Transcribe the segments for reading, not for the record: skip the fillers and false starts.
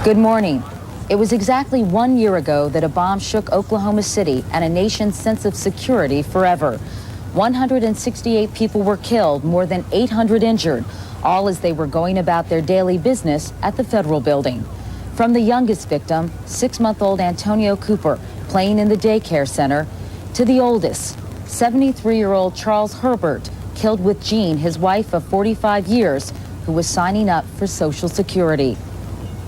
Good morning. It was exactly 1 year ago that a bomb shook Oklahoma City and a nation's sense of security forever. 168 people were killed, more than 800 injured, all as they were going about their daily business at the federal building. From the youngest victim, 6-month-old Antonio Cooper, playing in the daycare center, to the oldest, 73-year-old Charles Herbert, killed with Jean, his wife of 45 years, who was signing up for Social Security.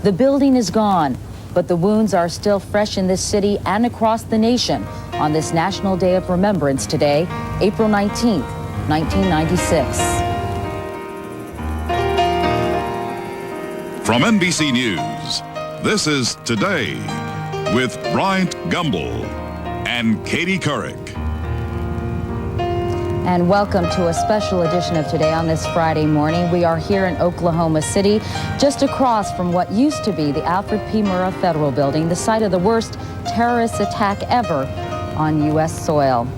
The building is gone, but the wounds are still fresh in this city and across the nation on this National Day of Remembrance today, April 19th, 1996. From NBC News, this is Today with Bryant Gumbel and Katie Couric. And welcome to a special edition of Today on this Friday morning. We are here in Oklahoma City, just across from what used to be the Alfred P. Murrah Federal Building, the site of the worst terrorist attack ever on U.S. soil.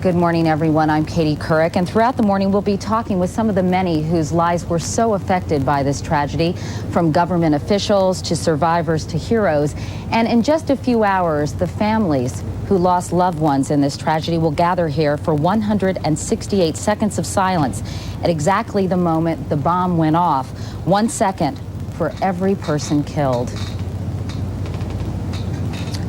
Good morning, everyone. I'm Katie Couric, and throughout the morning we'll be talking with some of the many whose lives were so affected by this tragedy, from government officials to survivors to heroes. And in just a few hours, the families who lost loved ones in this tragedy will gather here for 168 seconds of silence at exactly the moment the bomb went off. 1 second for every person killed.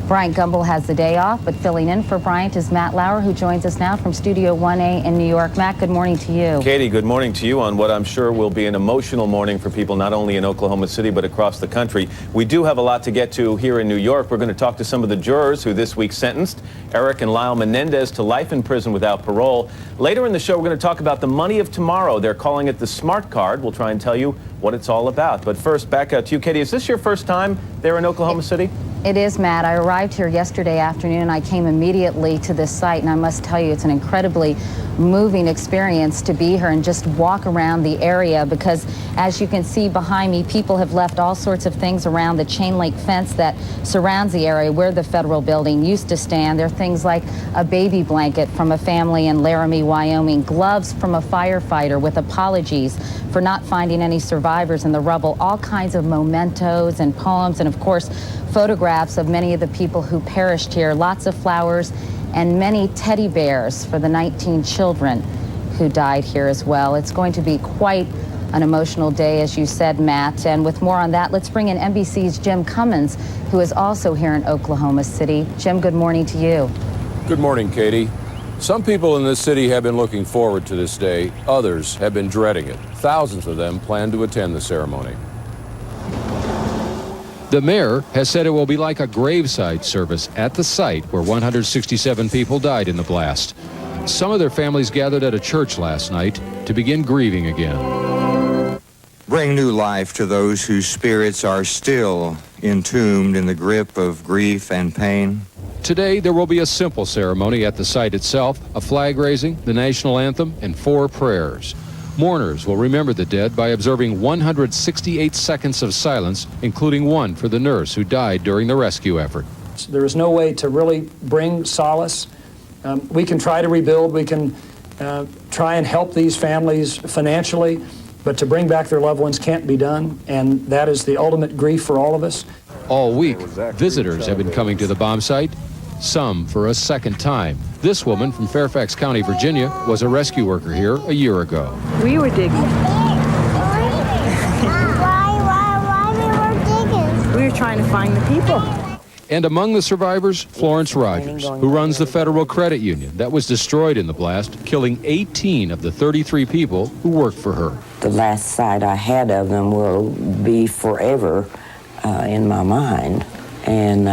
Bryant Gumbel has the day off, but filling in for Bryant is Matt Lauer, who joins us now from Studio 1A in New York. Matt, good morning to you. Katie, good morning to you on what I'm sure will be an emotional morning for people not only in Oklahoma City but across the country. We do have a lot to get to here in New York. We're going to talk to some of the jurors who this week sentenced Eric and Lyle Menendez to life in prison without parole. Later in the show, we're going to talk about the money of tomorrow. They're calling it the smart card. We'll try and tell you what it's all about. But first, back out to you, Katie. Is this your first time there in Oklahoma City? It is, Matt. I arrived here yesterday afternoon. I came immediately to this site, and I must tell you, it's an incredibly moving experience to be here and just walk around the area, because as you can see behind me, people have left all sorts of things around the chain link fence that surrounds the area where the federal building used to stand. There are things like a baby blanket from a family in Laramie, Wyoming, gloves from a firefighter with apologies for not finding any survivors in the rubble, all kinds of mementos and poems, and of course, photographs of many of the people who perished here, lots of flowers, and many teddy bears for the 19 children who died here as well. It's going to be quite an emotional day, as you said, Matt. And with more on that, let's bring in NBC's Jim Cummins, who is also here in Oklahoma City. Jim, good morning to you. Good morning, Katie. Some people in this city have been looking forward to this day. Others have been dreading it. Thousands of them plan to attend the ceremony. The mayor has said it will be like a graveside service at the site where 167 people died in the blast. Some of their families gathered at a church last night to begin grieving again. Bring new life to those whose spirits are still entombed in the grip of grief and pain. Today, there will be a simple ceremony at the site itself, a flag raising, the national anthem, and 4 prayers. Mourners will remember the dead by observing 168 seconds of silence, including one for the nurse who died during the rescue effort. There is no way to really bring solace. We can try to rebuild, we can try and help these families financially, but to bring back their loved ones can't be done, and that is the ultimate grief for all of us. All week, visitors have been coming to the bomb site, some for a second time. This woman from Fairfax County, Virginia, was a rescue worker here a year ago. We were digging. Why we were digging? We were trying to find the people. And among the survivors, Florence Rogers, who runs the Federal Credit Union that was destroyed in the blast, killing 18 of the 33 people who worked for her. The last sight I had of them will be forever in my mind, and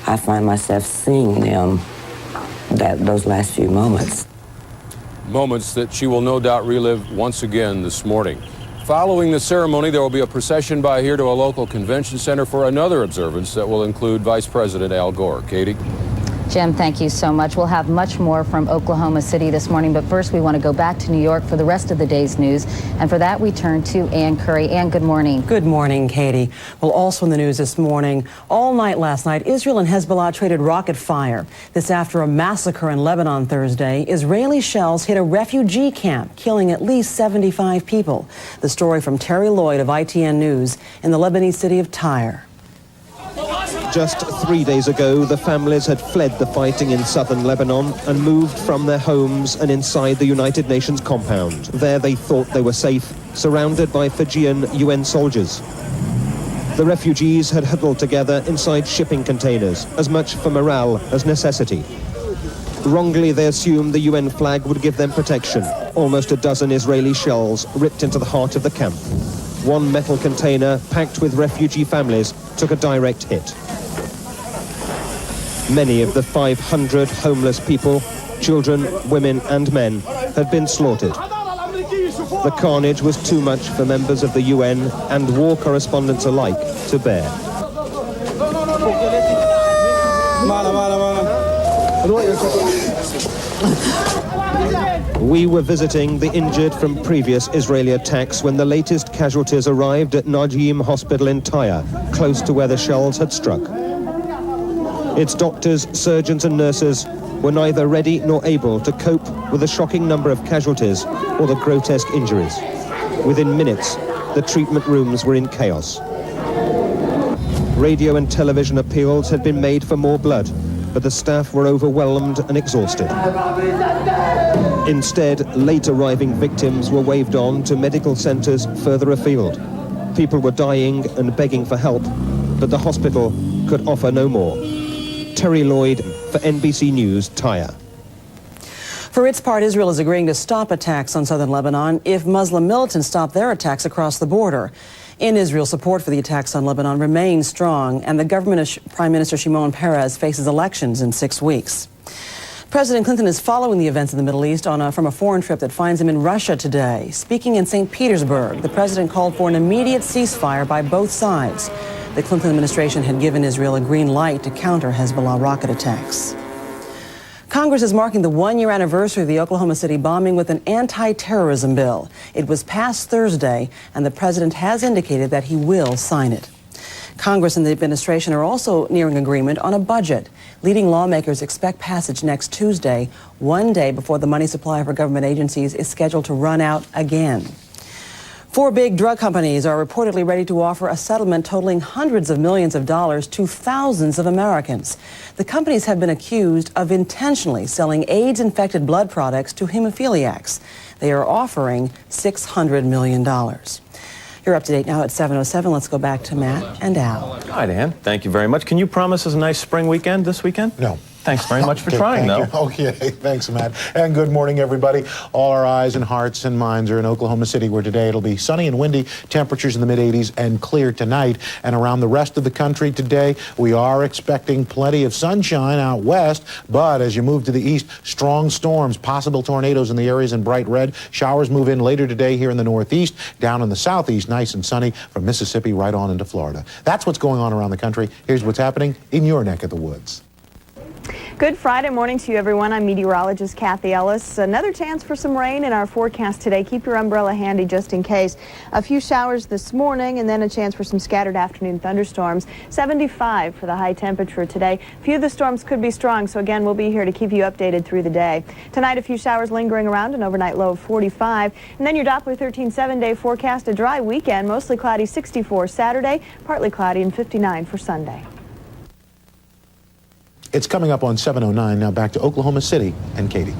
I find myself seeing them those last few moments. Moments that she will no doubt relive once again this morning. Following the ceremony, there will be a procession by here to a local convention center for another observance that will include Vice President Al Gore. Katie? Jim, thank you so much. We'll have much more from Oklahoma City this morning, but first we want to go back to New York for the rest of the day's news. And for that, we turn to Ann Curry. Ann, good morning. Good morning, Katie. Well, also in the news this morning, all night last night, Israel and Hezbollah traded rocket fire. This after a massacre in Lebanon Thursday. Israeli shells hit a refugee camp, killing at least 75 people. The story from Terry Lloyd of ITN News in the Lebanese city of Tyre. Just 3 days ago, the families had fled the fighting in southern Lebanon and moved from their homes and inside the United Nations compound. There they thought they were safe, surrounded by Fijian UN soldiers. The refugees had huddled together inside shipping containers, as much for morale as necessity. Wrongly, they assumed the UN flag would give them protection. Almost a dozen Israeli shells ripped into the heart of the camp. One metal container packed with refugee families took a direct hit. Many of the 500 homeless people, children, women and men, had been slaughtered. The carnage was too much for members of the UN and war correspondents alike to bear. We were visiting the injured from previous Israeli attacks when the latest casualties arrived at Najim Hospital in Tyre, close to where the shells had struck. Its doctors, surgeons and nurses were neither ready nor able to cope with the shocking number of casualties or the grotesque injuries. Within minutes, the treatment rooms were in chaos. Radio and television appeals had been made for more blood, but the staff were overwhelmed and exhausted. Instead, late arriving victims were waved on to medical centres further afield. People were dying and begging for help, but the hospital could offer no more. Terry Lloyd for NBC News, Tyre. For its part, Israel is agreeing to stop attacks on southern Lebanon if Muslim militants stop their attacks across the border. In Israel, support for the attacks on Lebanon remains strong, and the government of Prime Minister Shimon Peres faces elections in 6 weeks. President Clinton is following the events in the Middle East from a foreign trip that finds him in Russia today. Speaking in St. Petersburg, the president called for an immediate ceasefire by both sides. The Clinton administration had given Israel a green light to counter Hezbollah rocket attacks. Congress is marking the one-year anniversary of the Oklahoma City bombing with an anti-terrorism bill. It was passed Thursday, and the president has indicated that he will sign it. Congress and the administration are also nearing agreement on a budget. Leading lawmakers expect passage next Tuesday, one day before the money supply for government agencies is scheduled to run out again. 4 big drug companies are reportedly ready to offer a settlement totaling hundreds of millions of dollars to thousands of Americans. The companies have been accused of intentionally selling AIDS-infected blood products to hemophiliacs. They are offering $600 million. You're up to date now at 7:07. Let's go back to Matt and Al. All right, Ann. Thank you very much. Can you promise us a nice spring weekend this weekend? No. Thanks very much for trying, though. Okay, thanks, Matt. And good morning, everybody. All our eyes and hearts and minds are in Oklahoma City, where today it'll be sunny and windy, temperatures in the mid-80s and clear tonight. And around the rest of the country today, we are expecting plenty of sunshine out west, but as you move to the east, strong storms, possible tornadoes in the areas in bright red. Showers move in later today here in the northeast, down in the southeast, nice and sunny from Mississippi right on into Florida. That's what's going on around the country. Here's what's happening in your neck of the woods. Good Friday morning to you, everyone. I'm meteorologist Kathy Ellis. Another chance for some rain in our forecast today. Keep your umbrella handy just in case. A few showers this morning and then a chance for some scattered afternoon thunderstorms. 75 for the high temperature today. A few of the storms could be strong, so again, we'll be here to keep you updated through the day. Tonight, a few showers lingering around, an overnight low of 45. And then your Doppler 13 7-day forecast, a dry weekend, mostly cloudy 64 Saturday, partly cloudy and 59 for Sunday. It's coming up on 7:09. Now back to Oklahoma City and Katie.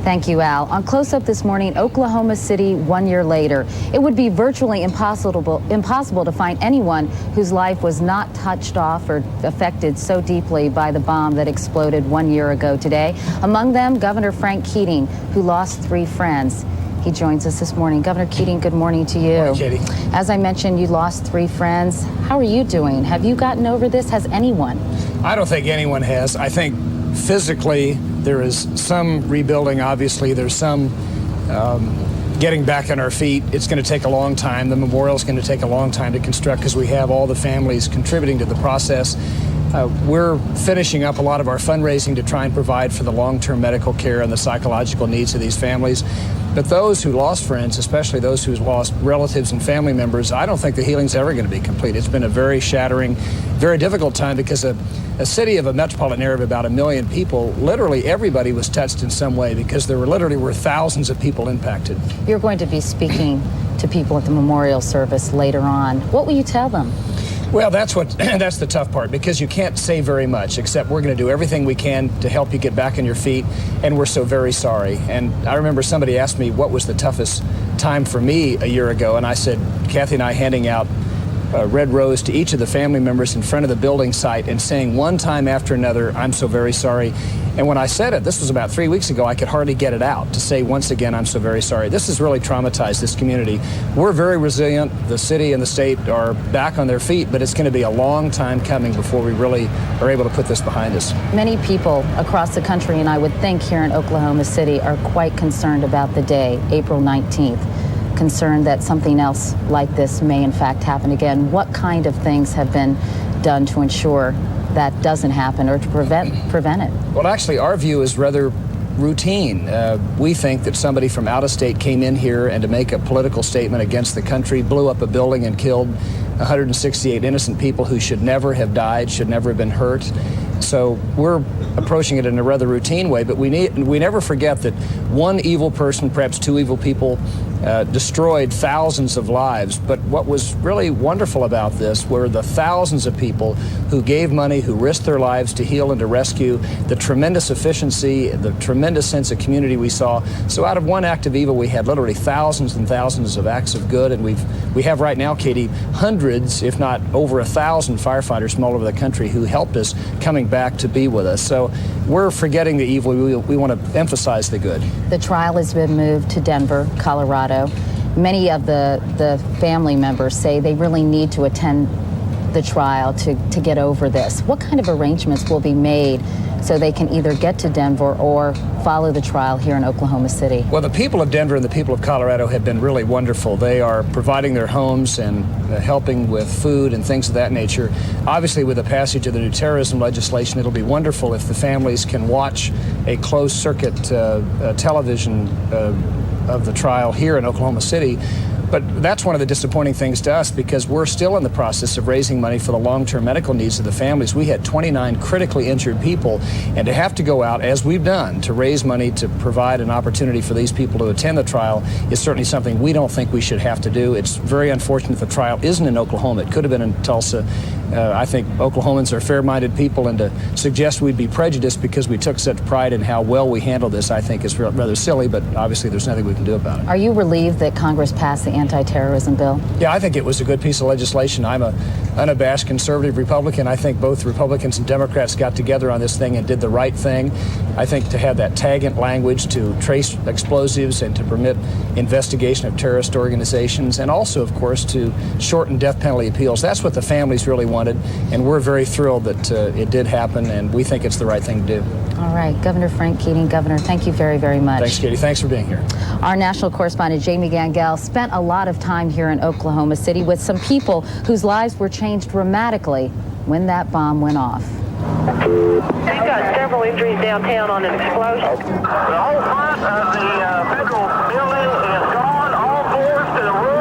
Thank you, Al. On Close Up this morning, Oklahoma City 1 year later. It would be virtually impossible to find anyone whose life was not touched off or affected so deeply by the bomb that exploded 1 year ago today. Among them, Governor Frank Keating, who lost 3 friends. He joins us this morning. Governor Keating, good morning to you. Good morning, Katie. As I mentioned, you lost 3 friends. How are you doing? Have you gotten over this? Has anyone? I don't think anyone has. I think physically there is some rebuilding, obviously. There's some getting back on our feet. It's going to take a long time. The memorial is going to take a long time to construct because we have all the families contributing to the process. We're finishing up a lot of our fundraising to try and provide for the long-term medical care and the psychological needs of these families. But those who lost friends, especially those who lost relatives and family members, I don't think the healing's ever going to be complete. It's been a very shattering, very difficult time because a city of a metropolitan area of about 1 million people, literally everybody was touched in some way because there were thousands of people impacted. You're going to be speaking to people at the memorial service later on. What will you tell them? Well, that's the tough part, because you can't say very much, except we're going to do everything we can to help you get back on your feet, and we're so very sorry. And I remember somebody asked me what was the toughest time for me a year ago, and I said, Kathy and I handing out red rose to each of the family members in front of the building site and saying one time after another, I'm so very sorry. And when I said it, this was about 3 weeks ago, I could hardly get it out to say once again, I'm so very sorry. This has really traumatized this community. We're very resilient. The city and the state are back on their feet, but it's going to be a long time coming before we really are able to put this behind us. Many people across the country, and I would think here in Oklahoma City, are quite concerned about the day, April 19th. Concerned that something else like this may in fact happen again. What kind of things have been done to ensure that doesn't happen or to prevent it? Well, actually, our view is rather routine. We think that somebody from out of state came in here and to make a political statement against the country, blew up a building and killed 168 innocent people who should never have died, should never have been hurt. So we're approaching it in a rather routine way, but we never forget that one evil person, perhaps two evil people, destroyed thousands of lives. But what was really wonderful about this were the thousands of people who gave money, who risked their lives to heal and to rescue, the tremendous efficiency, the tremendous sense of community we saw. So out of one act of evil, we had literally thousands and thousands of acts of good, and we have right now, Katie, hundreds, if not over 1,000 firefighters from all over the country who helped us coming back to be with us. So we're forgetting the evil. We want to emphasize the good. The trial has been moved to Denver, Colorado. Many of the family members say they really need to attend the trial to get over this. What kind of arrangements will be made so they can either get to Denver or follow the trial here in Oklahoma City? Well, the people of Denver and the people of Colorado have been really wonderful. They are providing their homes and helping with food and things of that nature. Obviously, with the passage of the new terrorism legislation, it'll be wonderful if the families can watch a closed-circuit television of the trial here in Oklahoma City. But that's one of the disappointing things to us, because we're still in the process of raising money for the long-term medical needs of the families. We had 29 critically injured people, and to have to go out, as we've done, to raise money to provide an opportunity for these people to attend the trial is certainly something we don't think we should have to do. It's very unfortunate the trial isn't in Oklahoma. It could have been in Tulsa. I think Oklahomans are fair-minded people, and to suggest we'd be prejudiced because we took such pride in how well we handled this, I think is rather silly, but obviously there's nothing we can do about it. Are you relieved that Congress passed the anti-terrorism bill? Yeah, I think it was a good piece of legislation. I'm an unabashed conservative Republican. I think both Republicans and Democrats got together on this thing and did the right thing. I think to have that taggant language to trace explosives and to permit investigation of terrorist organizations, and also, of course, to shorten death penalty appeals, that's what the families really wanted, and we're very thrilled that it did happen, and we think it's the right thing to do. All right, Governor Frank Keating. Governor, thank you very, very much. Thanks, Katie. Thanks for being here. Our national correspondent, Jamie Gangel, spent a lot of time here in Oklahoma City with some people whose lives were changed dramatically when that bomb went off. We've got several injuries downtown on an explosion. The whole front of the federal building is gone, all floors to the roof.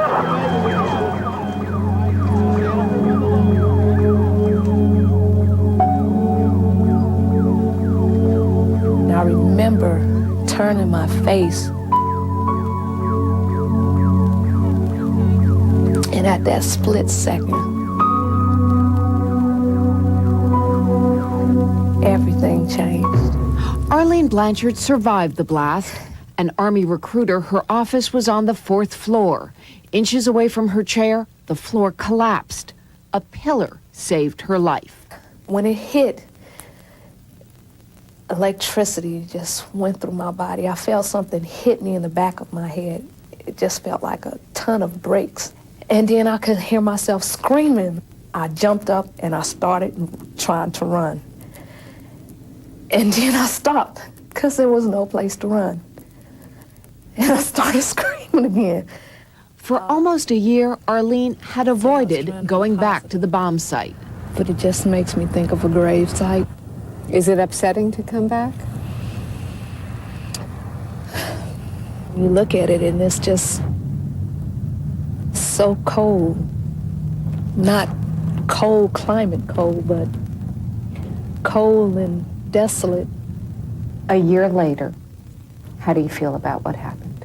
I remember turning my face, and at that split second, everything changed. Arlene Blanchard survived the blast. An Army recruiter, her office was on the 4th floor. Inches away from her chair, the floor collapsed. A pillar saved her life. When it hit, electricity just went through my body. I felt something hit me in the back of my head. It just felt like a ton of bricks. And then I could hear myself screaming. I jumped up and I started trying to run. And then I stopped because there was no place to run. And I started screaming again. For almost a year, Arlene had avoided going back to the bomb site. but it just makes me think of a gravesite. Is it upsetting to come back? You look at it and it's just so cold. Not cold, climate cold, but cold and desolate. A year later, how do you feel about what happened?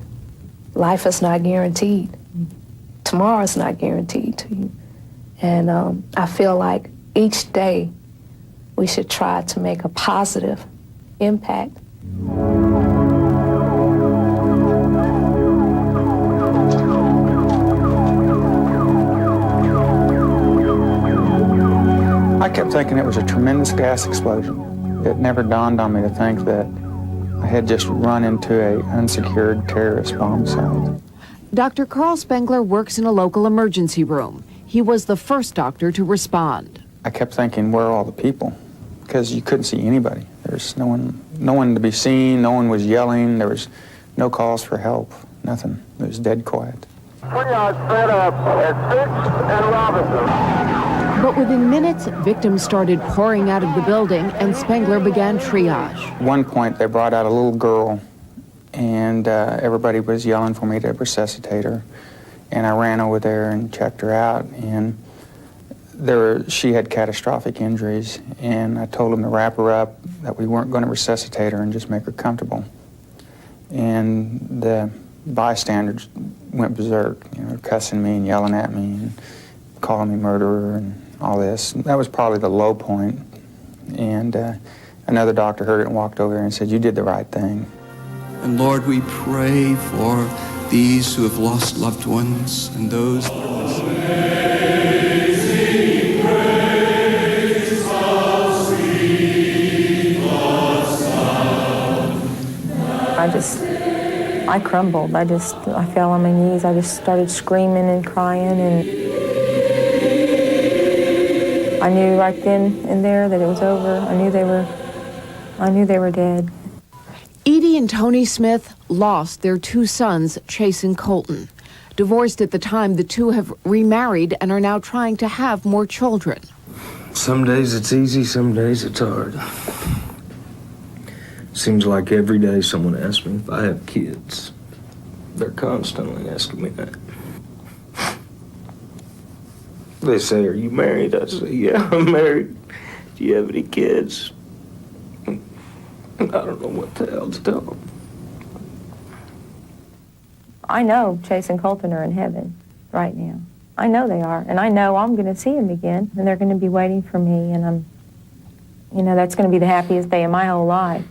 Life is not guaranteed. Tomorrow's not guaranteed to you. And I feel like each day we should try to make a positive impact. I kept thinking it was a tremendous gas explosion. It never dawned on me to think that I had just run into an unsecured terrorist bomb site. Dr. Carl Spengler works in a local emergency room. He was the first doctor to respond. I kept thinking, where are all the people? Because you couldn't see anybody. There was no one to be seen, no one was yelling, there was no calls for help, nothing. It was dead quiet. We are set up at 6th and Robinson. But within minutes, victims started pouring out of the building and Spengler began triage. At one point, they brought out a little girl and everybody was yelling for me to resuscitate her. And I ran over there and checked her out, and she had catastrophic injuries, and I told them to wrap her up, that we weren't going to resuscitate her and just make her comfortable. And the bystanders went berserk, cussing me and yelling at me and calling me murderer and all this. That was probably the low point. And another doctor heard it and walked over there and said, "You did the right thing." And Lord, we pray for these who have lost loved ones and those that are missing. I crumbled. I fell on my knees. I just started screaming and crying, and I knew right then and there that it was over. I knew they were dead. Edie and Tony Smith lost their two sons, Chase and Colton. Divorced at the time, the two have remarried and are now trying to have more children. Some days it's easy, some days it's hard. Seems like every day someone asks me if I have kids. They're constantly asking me that. They say, "Are you married?" I say, "Yeah, I'm married. Do you have any kids?" I don't know what the hell to tell them. I know Chase and Colton are in heaven right now. I know they are, and I know I'm going to see them again, and they're going to be waiting for me, and that's going to be the happiest day of my whole life.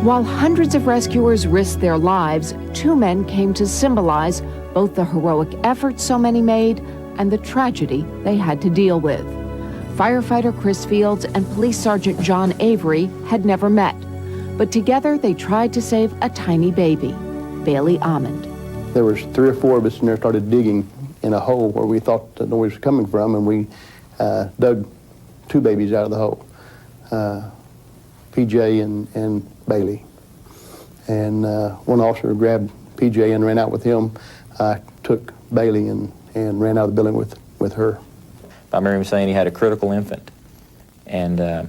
While hundreds of rescuers risked their lives, two men came to symbolize both the heroic effort so many made and the tragedy they had to deal with. Firefighter Chris Fields and Police Sergeant John Avery had never met, but together they tried to save a tiny baby, Bailey Almond. There was 3 or 4 of us in there started digging in a hole where we thought the noise was coming from, and we dug 2 babies out of the hole, PJ and Bailey. And one officer grabbed PJ and ran out with him. I took Bailey and ran out of the building with her. I remember him saying he had a critical infant. And I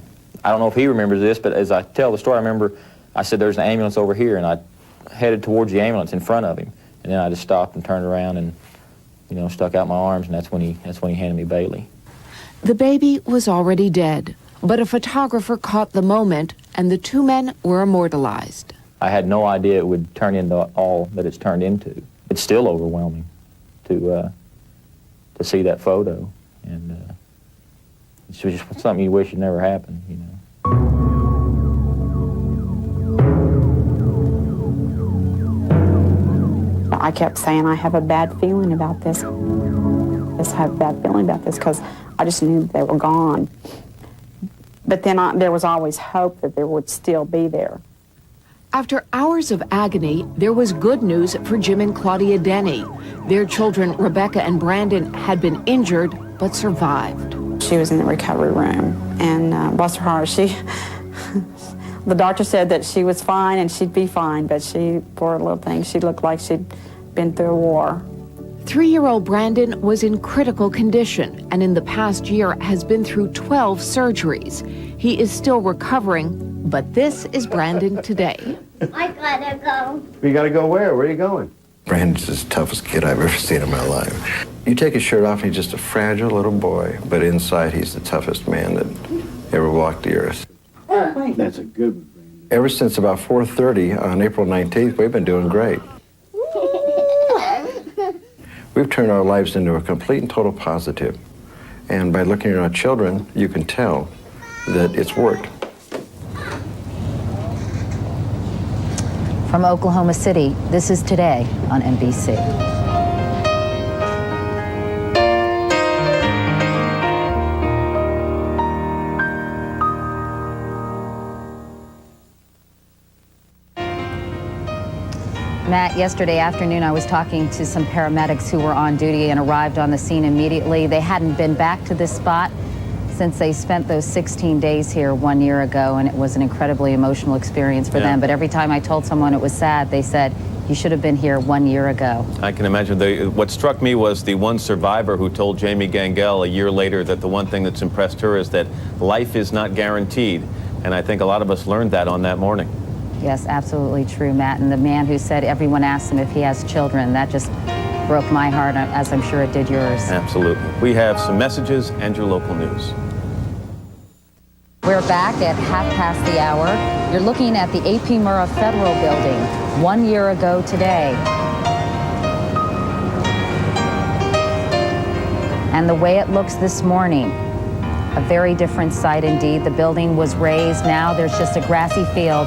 don't know if he remembers this, but as I tell the story, I remember I said, "There's an ambulance over here," and I headed towards the ambulance in front of him. And then I just stopped and turned around and, stuck out my arms, and that's when he handed me Bailey. The baby was already dead, but a photographer caught the moment, and the two men were immortalized. I had no idea it would turn into all that it's turned into. It's still overwhelming to see that photo, and it's just something you wish had never happened, I kept saying, I have a bad feeling about this. I have a bad feeling about this because I just knew they were gone. But then there was always hope that they would still be there. After hours of agony, there was good news for Jim and Claudia Denny. Their children, Rebecca and Brandon, had been injured but survived. She was in the recovery room, and bless her heart, The doctor said that she was fine and she'd be fine, but she, poor little thing, she looked like she'd been through a war. 3-year-old Brandon was in critical condition and in the past year has been through 12 surgeries. He is still recovering, but this is Brandon today. I gotta go. You gotta go where? Where are you going? Brandon's the toughest kid I've ever seen in my life. You take his shirt off, he's just a fragile little boy, but inside he's the toughest man that ever walked the earth. That's a good one, Brandon. Ever since about 4:30 on April 19th, we've been doing great. We've turned our lives into a complete and total positive. And by looking at our children, you can tell that it's worked. From Oklahoma City, this is Today on NBC. Matt, yesterday afternoon I was talking to some paramedics who were on duty and arrived on the scene immediately. They hadn't been back to this spot since they spent those 16 days here 1 year ago, and it was an incredibly emotional experience for them. But every time I told someone it was sad, they said, you should have been here 1 year ago. I can imagine. What struck me was the one survivor who told Jamie Gangel a year later that the one thing that's impressed her is that life is not guaranteed. And I think a lot of us learned that on that morning. Yes, absolutely true, Matt. And the man who said everyone asked him if he has children, that just broke my heart, as I'm sure it did yours. Absolutely. We have some messages and your local news. We're back at 1:30. You're looking at the A.P. Murrah Federal Building 1 year ago today. And the way it looks this morning, a very different sight indeed. The building was raised. Now there's just a grassy field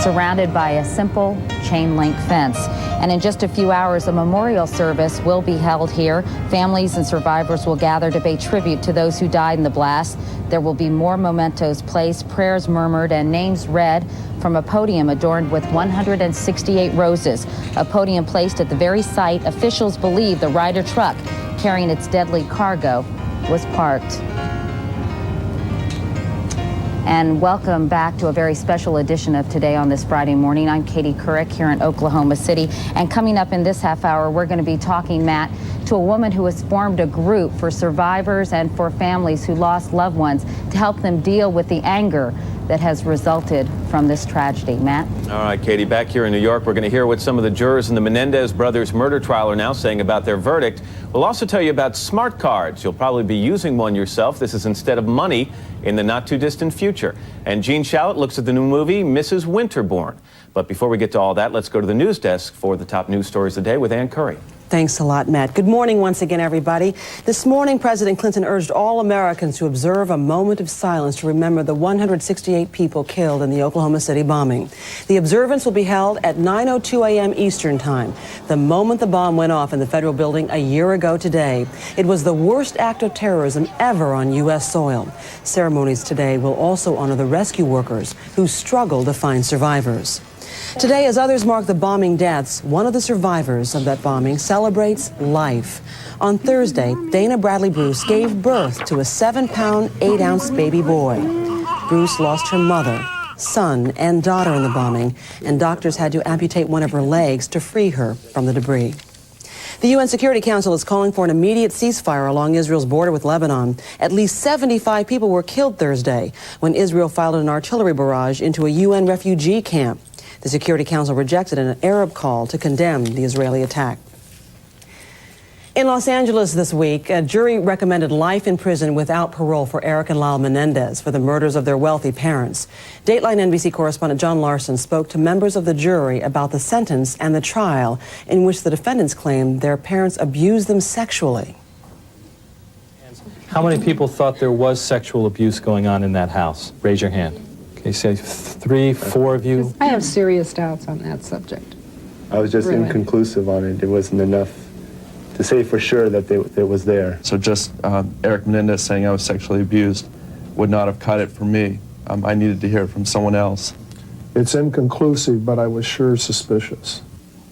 surrounded by a simple chain link fence. And in just a few hours, a memorial service will be held here. Families and survivors will gather to pay tribute to those who died in the blast. There will be more mementos placed, prayers murmured, and names read from a podium adorned with 168 roses. A podium placed at the very site officials believe the Ryder truck carrying its deadly cargo was parked. And welcome back to a very special edition of Today on this Friday morning. I'm Katie Couric here in Oklahoma City. And coming up in this half hour, we're going to be talking, Matt, to a woman who has formed a group for survivors and for families who lost loved ones to help them deal with the anger that has resulted from this tragedy. Matt? All right, Katie, back here in New York, we're going to hear what some of the jurors in the Menendez brothers murder trial are now saying about their verdict. We'll also tell you about smart cards. You'll probably be using one yourself. This is instead of money in the not-too-distant future. And Gene Shalit looks at the new movie, Mrs. Winterborn. But before we get to all that, let's go to the news desk for the top news stories of the day with Ann Curry. Thanks a lot, Matt. Good morning once again, everybody. This morning, President Clinton urged all Americans to observe a moment of silence to remember the 168 people killed in the Oklahoma City bombing. The observance will be held at 9:02 a.m. Eastern Time, the moment the bomb went off in the federal building a year ago today. It was the worst act of terrorism ever on U.S. soil. Ceremonies today will also honor the rescue workers who struggled to find survivors. Today, as others mark the bombing deaths, one of the survivors of that bombing celebrates life. On Thursday, Dana Bradley Bruce gave birth to a 7-pound, 8-ounce baby boy. Bruce lost her mother, son, and daughter in the bombing, and doctors had to amputate one of her legs to free her from the debris. The UN Security Council is calling for an immediate ceasefire along Israel's border with Lebanon. At least 75 people were killed Thursday when Israel fired an artillery barrage into a UN refugee camp. The Security Council rejected an Arab call to condemn the Israeli attack. In Los Angeles this week, a jury recommended life in prison without parole for Eric and Lyle Menendez for the murders of their wealthy parents. Dateline NBC correspondent John Larson spoke to members of the jury about the sentence and the trial in which the defendants claimed their parents abused them sexually. How many people thought there was sexual abuse going on in that house? Raise your hand. Okay, say 3, 4 of you. I have serious doubts on that subject. I was just Really? inconclusive on it. It wasn't enough to say for sure that it was there. So just Eric Menendez saying I was sexually abused would not have cut it for me. I needed to hear it from someone else. It's inconclusive, but I was sure suspicious.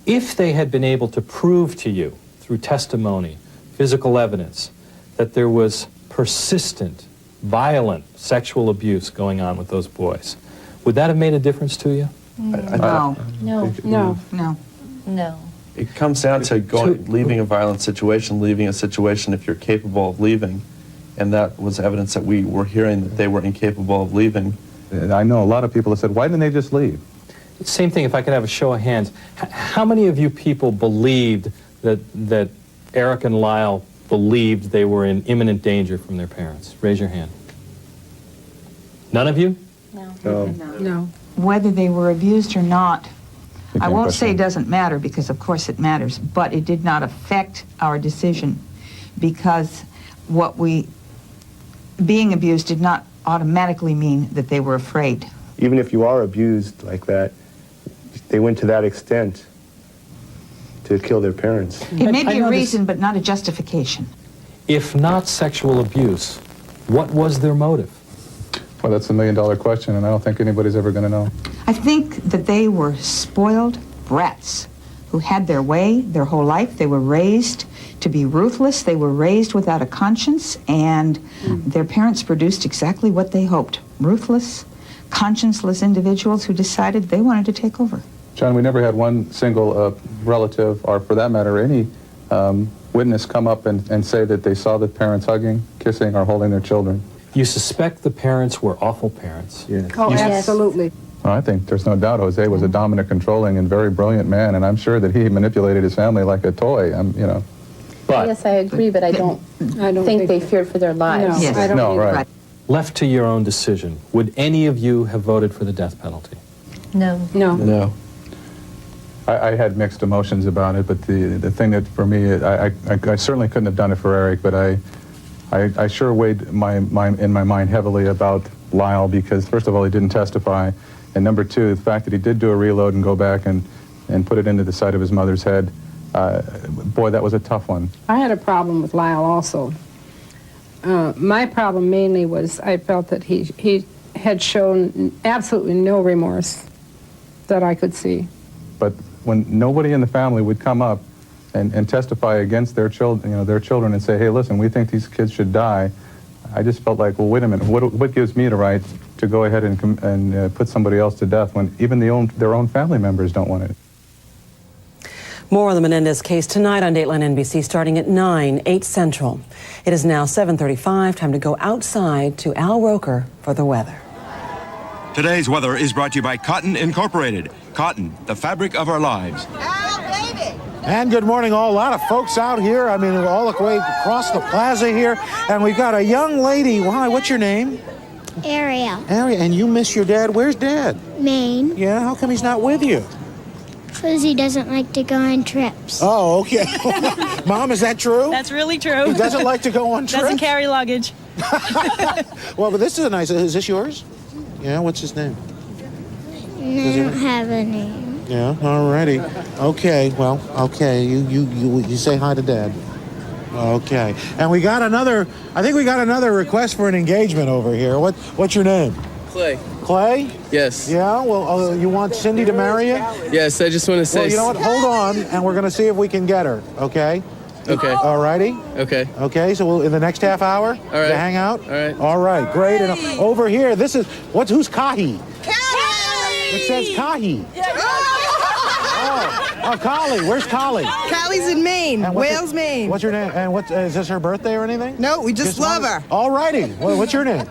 If they had been able to prove to you through testimony, physical evidence, that there was persistent, violent sexual abuse going on with those boys, Would that have made a difference to you? No. No. It comes down to leaving a violent situation, leaving a situation if you're capable of leaving. And that was evidence that we were hearing that they were incapable of leaving. I know a lot of people have said, why didn't they just leave? Same thing, if I could have a show of hands. How many of you people believed that Eric and Lyle believed they were in imminent danger from their parents? Raise your hand. None of you? No. Whether they were abused or not, I won't say it doesn't matter, because of course it matters, but it did not affect our decision, because being abused did not automatically mean that they were afraid. Even if you are abused like that, they went to that extent to kill their parents. It may be a reason, but not a justification. If not sexual abuse, what was their motive? Well, that's the million-dollar question, and I don't think anybody's ever going to know. I think that they were spoiled brats who had their way their whole life. They were raised to be ruthless. They were raised without a conscience, and their parents produced exactly what they hoped. Ruthless, conscienceless individuals who decided they wanted to take over. John, we never had one single relative, or for that matter, any witness come up and say that they saw the parents hugging, kissing, or holding their children. You suspect the parents were awful parents? Yes. Oh, absolutely. Well, I think there's no doubt Jose was a dominant, controlling, and very brilliant man, and I'm sure that he manipulated his family like a toy. But yes, I agree, but I don't think they feared for their lives. No, yes. I don't no, right. Left to your own decision, would any of you have voted for the death penalty? No. No. I had mixed emotions about it, but the thing that for me, I certainly couldn't have done it for Eric, but I sure weighed in my mind heavily about Lyle, because first of all, he didn't testify, and number two, the fact that he did do a reload and go back and put it into the side of his mother's head, boy, that was a tough one. I had a problem with Lyle also. My problem mainly was I felt that he had shown absolutely no remorse that I could see. But when nobody in the family would come up and testify against their children and say, hey, listen, we think these kids should die, I just felt like, well, wait a minute, what gives me the right to go ahead and put somebody else to death when even their own family members don't want it? More on the Menendez case tonight on Dateline NBC starting at 8 Central. It is now 7:35, time to go outside to Al Roker for the weather. Today's weather is brought to you by Cotton Incorporated. Cotton, the fabric of our lives. And good morning, all. A lot of folks out here. I mean, all the way across the plaza here. And we've got a young lady. Why, what's your name? Ariel. Ariel, and you miss your dad. Where's Dad? Maine. Yeah, how come he's not with you? Because he doesn't like to go on trips. Oh, okay. Mom, is that true? That's really true. He doesn't like to go on trips? Doesn't carry luggage. Well, but this is a nice, is this yours? Yeah, what's his name? No, I don't have a name. Yeah, all righty. Okay, well, okay, you say hi to Dad. Okay, and we got another, I think we got another request for an engagement over here. What's your name? Clay. Clay? Yes. Yeah, well, you want Cindy to marry you? Yes, I just want to say... Well, you know what, hold on, and we're going to see if we can get her, okay? Okay. All righty? Okay. Okay, so we'll, in the next half hour, all right. To hang out? All right. All right, great. And over here, this is, who's Kahi? It says Kahi. Oh, Collie. Where's Collie? Callie's in Maine, Wales, Maine. What's your name? And is this her birthday or anything? No, we just love her. All righty. Well, what's your name?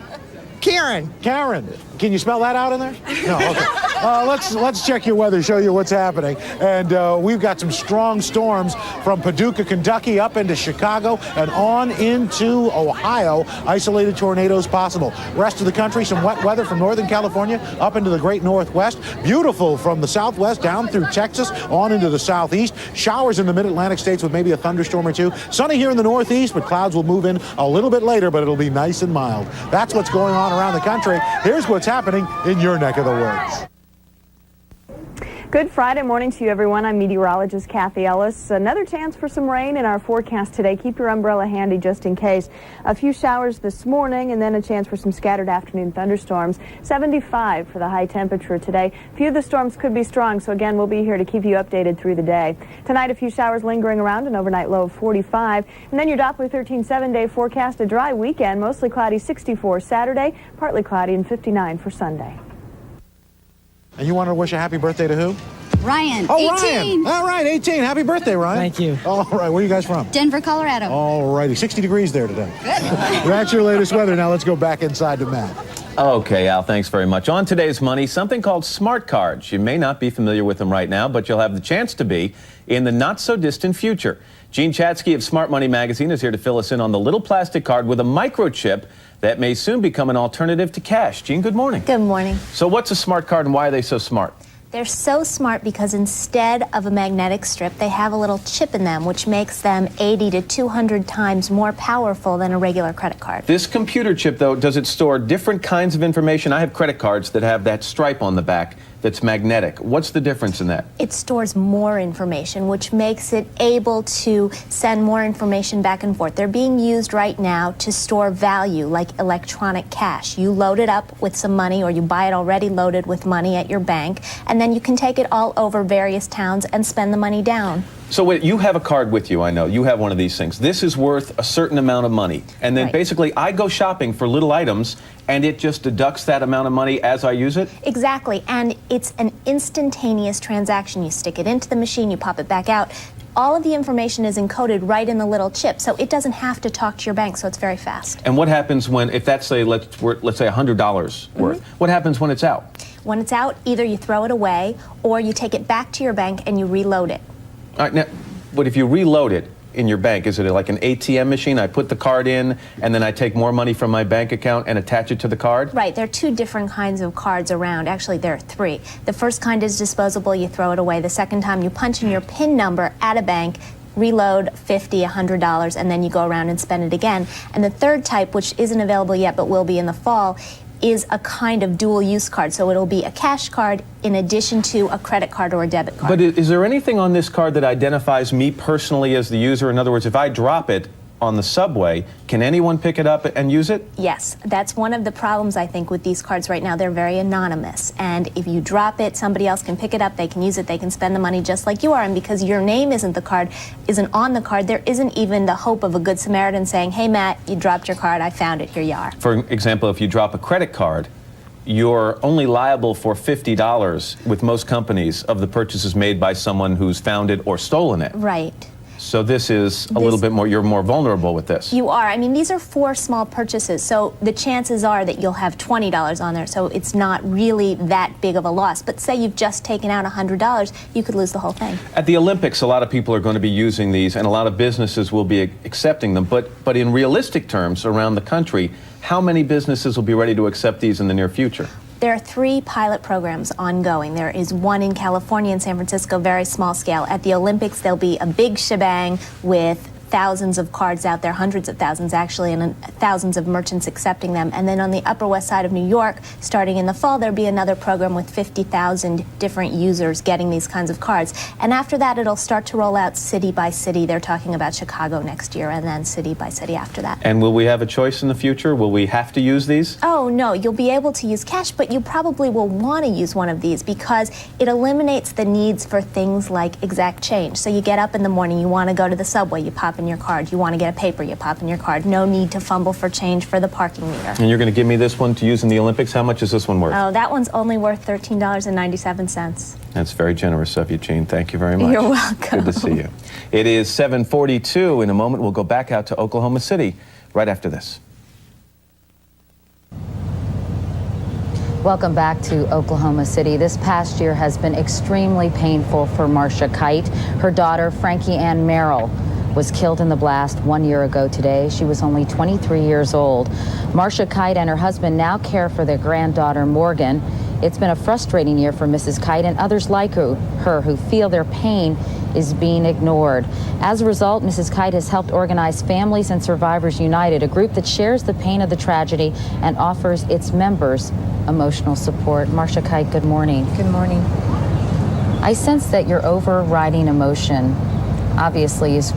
Karen. Karen. Can you spell that out in there? No, okay. Let's check your weather, show you what's happening. And we've got some strong storms from Paducah, Kentucky, up into Chicago and on into Ohio. Isolated tornadoes possible. Rest of the country, some wet weather from Northern California up into the great Northwest. Beautiful from the Southwest down through Texas on into the Southeast. Showers in the mid-Atlantic states with maybe a thunderstorm or two. Sunny here in the Northeast, but clouds will move in a little bit later, but it'll be nice and mild. That's what's going on around the country. Here's what's happening in your neck of the woods. Good Friday morning to you, everyone. I'm meteorologist Kathy Ellis. Another chance for some rain in our forecast today. Keep your umbrella handy just in case. A few showers this morning and then a chance for some scattered afternoon thunderstorms. 75 for the high temperature today. A few of the storms could be strong, so again, we'll be here to keep you updated through the day. Tonight, a few showers lingering around, an overnight low of 45. And then your Doppler 13 7-day forecast, a dry weekend, mostly cloudy 64 Saturday, partly cloudy and 59 for Sunday. And you want to wish a happy birthday to who? Ryan, Oh, 18. Ryan. All right, 18. Happy birthday, Ryan. Thank you. All right, where are you guys from? Denver, Colorado. All righty, 60 degrees there today. Good. That's your latest weather. Now let's go back inside to Matt. Okay, Al, thanks very much. On today's Money, something called smart cards. You may not be familiar with them right now, but you'll have the chance to be in the not-so-distant future. Gene Chatsky of Smart Money Magazine is here to fill us in on the little plastic card with a microchip that may soon become an alternative to cash. Gene, good morning. Good morning. So what's a smart card and why are they so smart? They're so smart because instead of a magnetic strip, they have a little chip in them, which makes them 80 to 200 times more powerful than a regular credit card. This computer chip, though, does it store different kinds of information? I have credit cards that have that stripe on the back that's magnetic. What's the difference in that? It stores more information, which makes it able to send more information back and forth. They're being used right now to store value, like electronic cash. You load it up with some money, or you buy it already loaded with money at your bank, and then you can take it all over various towns and spend the money down. So wait, you have a card with you, I know. You have one of these things. This is worth a certain amount of money. And then basically I go shopping for little items and it just deducts that amount of money as I use it? Exactly, and it's an instantaneous transaction. You stick it into the machine, you pop it back out. All of the information is encoded right in the little chip, so it doesn't have to talk to your bank, so it's very fast. And what happens when, if that's, say, let's say $100 worth, what happens when it's out? When it's out, either you throw it away or you take it back to your bank and you reload it. All right, now, but if you reload it in your bank, is it like an ATM machine? I put the card in and then I take more money from my bank account and attach it to the card? Right, there are two different kinds of cards around. Actually, there are three. The first kind is disposable, you throw it away. The second time you punch in your PIN number at a bank, reload $50, $100, and then you go around and spend it again. And the third type, which isn't available yet but will be in the fall, is a kind of dual-use card. So it'll be a cash card in addition to a credit card or a debit card. But is there anything on this card that identifies me personally as the user? In other words, if I drop it on the subway, can anyone pick it up and use it? Yes, that's one of the problems, I think, with these cards right now. They're very anonymous. And if you drop it, somebody else can pick it up, they can use it, they can spend the money just like you are. And because your name isn't on the card, there isn't even the hope of a good Samaritan saying, hey, Matt, you dropped your card, I found it, here you are. For example, if you drop a credit card, you're only liable for $50 with most companies of the purchases made by someone who's found it or stolen it. Right. So this is a little bit more, you're more vulnerable with this. You are. I mean, these are 4 small purchases, so the chances are that you'll have $20 on there, so it's not really that big of a loss. But say you've just taken out $100, you could lose the whole thing. At the Olympics, a lot of people are going to be using these, and a lot of businesses will be accepting them. But in realistic terms, around the country, how many businesses will be ready to accept these in the near future? There are 3 pilot programs ongoing. There is one in California and San Francisco, very small scale. At the Olympics, there'll be a big shebang with thousands of cards out there, hundreds of thousands actually, and thousands of merchants accepting them. And then on the Upper West Side of New York, starting in the fall, there'll be another program with 50,000 different users getting these kinds of cards. And after that, it'll start to roll out city by city. They're talking about Chicago next year, and then city by city after that. And will we have a choice in the future? Will we have to use these? Oh, no, you'll be able to use cash, but you probably will want to use one of these because it eliminates the needs for things like exact change. So you get up in the morning, you want to go to the subway, you pop in your card. You want to get a paper, you pop in your card. No need to fumble for change for the parking meter. And you're going to give me this one to use in the Olympics? How much is this one worth? Oh, that one's only worth $13.97. That's very generous of you, Jean. Thank you very much. You're welcome. Good to see you. It is 7:42. In a moment, we'll go back out to Oklahoma City right after this. Welcome back to Oklahoma City. This past year has been extremely painful for Marcia Kite. Her daughter, Frankie Ann Merrill, was killed in the blast 1 year ago today. She was only 23 years old. Marcia Kite and her husband now care for their granddaughter, Morgan. It's been a frustrating year for Mrs. Kite and others like her who feel their pain is being ignored. As a result, Mrs. Kite has helped organize Families and Survivors United, a group that shares the pain of the tragedy and offers its members emotional support. Marcia Kite, good morning. Good morning. I sense that your overriding emotion obviously is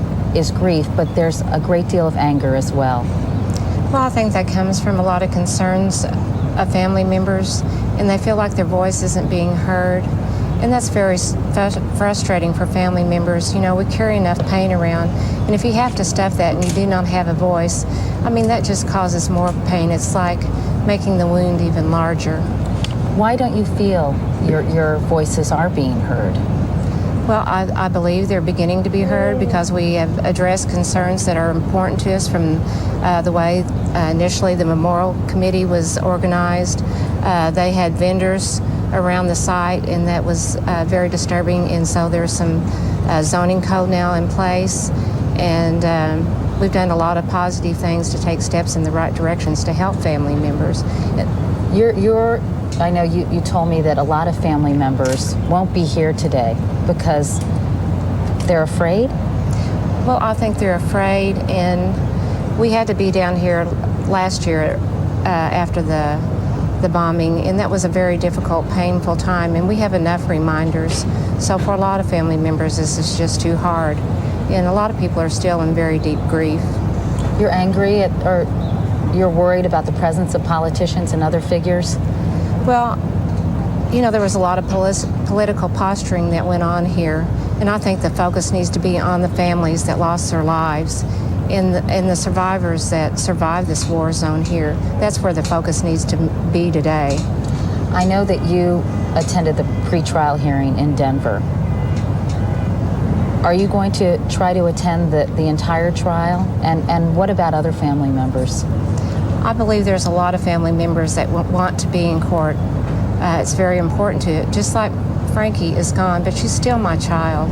grief, but there's a great deal of anger as well. Well, I think that comes from a lot of concerns of family members, and they feel like their voice isn't being heard. And that's very frustrating for family members. You know, we carry enough pain around, and if you have to stuff that and you do not have a voice, I mean, that just causes more pain. It's like making the wound even larger. Why don't you feel your voices are being heard? Well, I believe they're beginning to be heard because we have addressed concerns that are important to us from the way initially the Memorial Committee was organized. They had vendors around the site, and that was very disturbing, and so there's some zoning code now in place, and we've done a lot of positive things to take steps in the right directions to help family members. I know you told me that a lot of family members won't be here today because they're afraid? Well, I think they're afraid, and we had to be down here last year after the bombing, and that was a very difficult, painful time, and we have enough reminders. So for a lot of family members, this is just too hard, and a lot of people are still in very deep grief. You're angry or you're worried about the presence of politicians and other figures? Well, you know, there was a lot of political posturing that went on here, and I think the focus needs to be on the families that lost their lives and the survivors that survived this war zone here. That's where the focus needs to be today. I know that you attended the pretrial hearing in Denver. Are you going to try to attend the entire trial? And what about other family members? I believe there's a lot of family members that want to be in court. It's very important to, just like Frankie is gone, but she's still my child.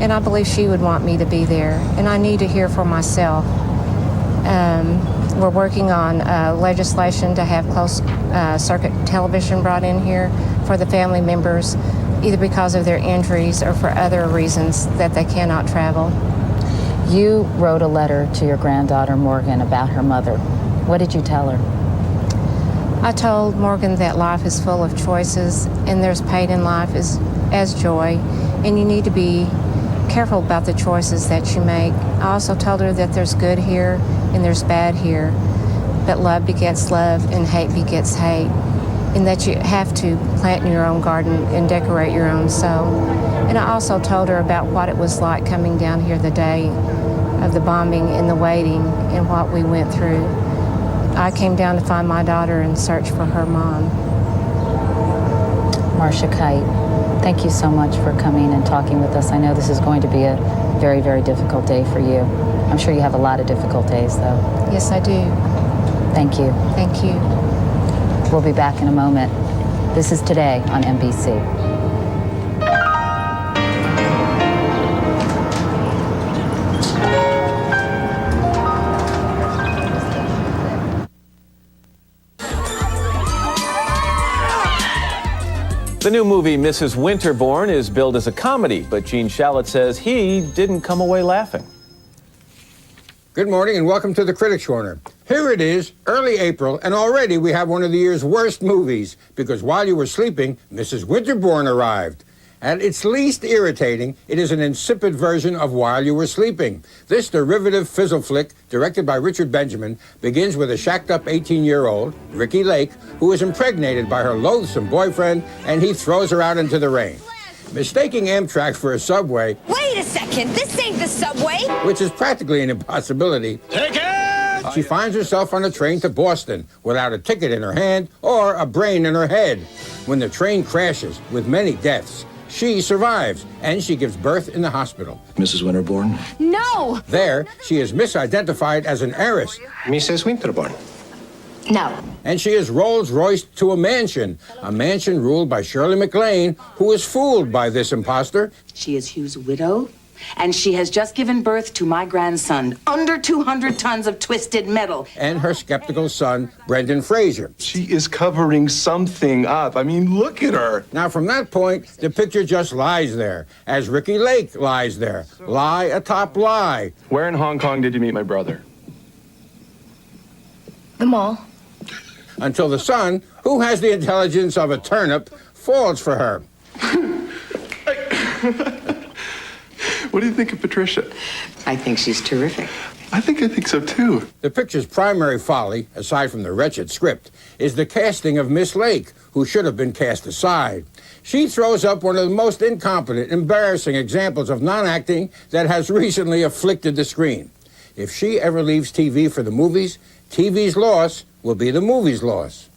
And I believe she would want me to be there. And I need to hear for myself. We're working on legislation to have closed circuit television brought in here for the family members, either because of their injuries or for other reasons that they cannot travel. You wrote a letter to your granddaughter, Morgan, about her mother. What did you tell her? I told Morgan that life is full of choices, and there's pain in life as joy, and you need to be careful about the choices that you make. I also told her that there's good here and there's bad here, but love begets love and hate begets hate, and that you have to plant in your own garden and decorate your own soul. And I also told her about what it was like coming down here the day of the bombing and the waiting and what we went through. I came down to find my daughter and search for her mom. Marcia Kite, thank you so much for coming and talking with us. I know this is going to be a very, very difficult day for you. I'm sure you have a lot of difficult days, though. Yes, I do. Thank you. Thank you. We'll be back in a moment. This is Today on NBC. The new movie, Mrs. Winterborn, is billed as a comedy, but Gene Shalit says he didn't come away laughing. Good morning and welcome to the Critics' Corner. Here it is, early April, and already we have one of the year's worst movies, because while you were sleeping, Mrs. Winterborn arrived. At its least irritating, it is an insipid version of While You Were Sleeping. This derivative fizzle flick, directed by Richard Benjamin, begins with a shacked-up 18-year-old, Ricky Lake, who is impregnated by her loathsome boyfriend, and he throws her out into the rain. Mistaking Amtrak for a subway... Wait a second, this ain't the subway! ...which is practically an impossibility... Take it! She finds herself on a train to Boston without a ticket in her hand or a brain in her head. When the train crashes, with many deaths, she survives, and she gives birth in the hospital. Mrs. Winterborn? No! There, she is misidentified as an heiress. Mrs. Winterborn? No. And she is Rolls-Royced to a mansion ruled by Shirley MacLaine, who is fooled by this imposter. She is Hugh's widow, and she has just given birth to my grandson, under 200 tons of twisted metal. And her skeptical son, Brendan Fraser. She is covering something up. I mean, look at her. Now, from that point, the picture just lies there, as Ricky Lake lies there. Lie atop lie. Where in Hong Kong did you meet my brother? The mall. Until the son, who has the intelligence of a turnip, falls for her. What do you think of Patricia? I think she's terrific. I think so too. The picture's primary folly, aside from the wretched script, is the casting of Miss Lake, who should have been cast aside. She throws up one of the most incompetent, embarrassing examples of non-acting that has recently afflicted the screen. If she ever leaves TV for the movies, TV's loss will be the movie's loss.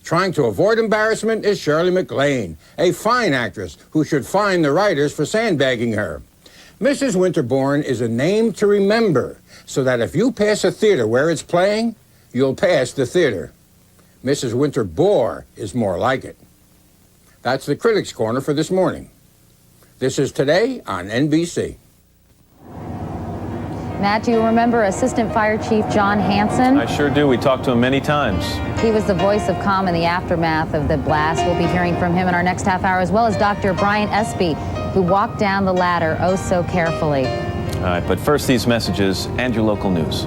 Trying to avoid embarrassment is Shirley MacLaine, a fine actress who should fine the writers for sandbagging her. Mrs. Winterbourne is a name to remember, so that if you pass a theater where it's playing, you'll pass the theater. Mrs. Winterbore is more like it. That's the Critics' Corner for this morning. This is Today on NBC. Matt, do you remember Assistant Fire Chief John Hanson? I sure do. We talked to him many times. He was the voice of calm in the aftermath of the blast. We'll be hearing from him in our next half hour, as well as Dr. Brian Espy, who walked down the ladder oh so carefully. All right, but first these messages and your local news.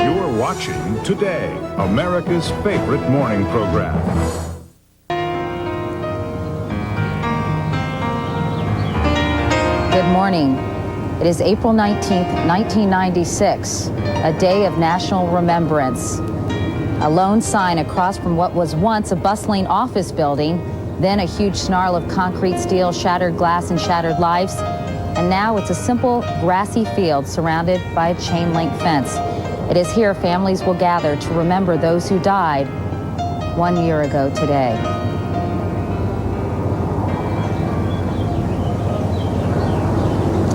You're watching Today, America's favorite morning program. Good morning. It is April 19th, 1996, a day of national remembrance. A lone sign across from what was once a bustling office building, then a huge snarl of concrete, steel, shattered glass, and shattered lives. And now it's a simple grassy field surrounded by a chain link fence. It is here families will gather to remember those who died 1 year ago today.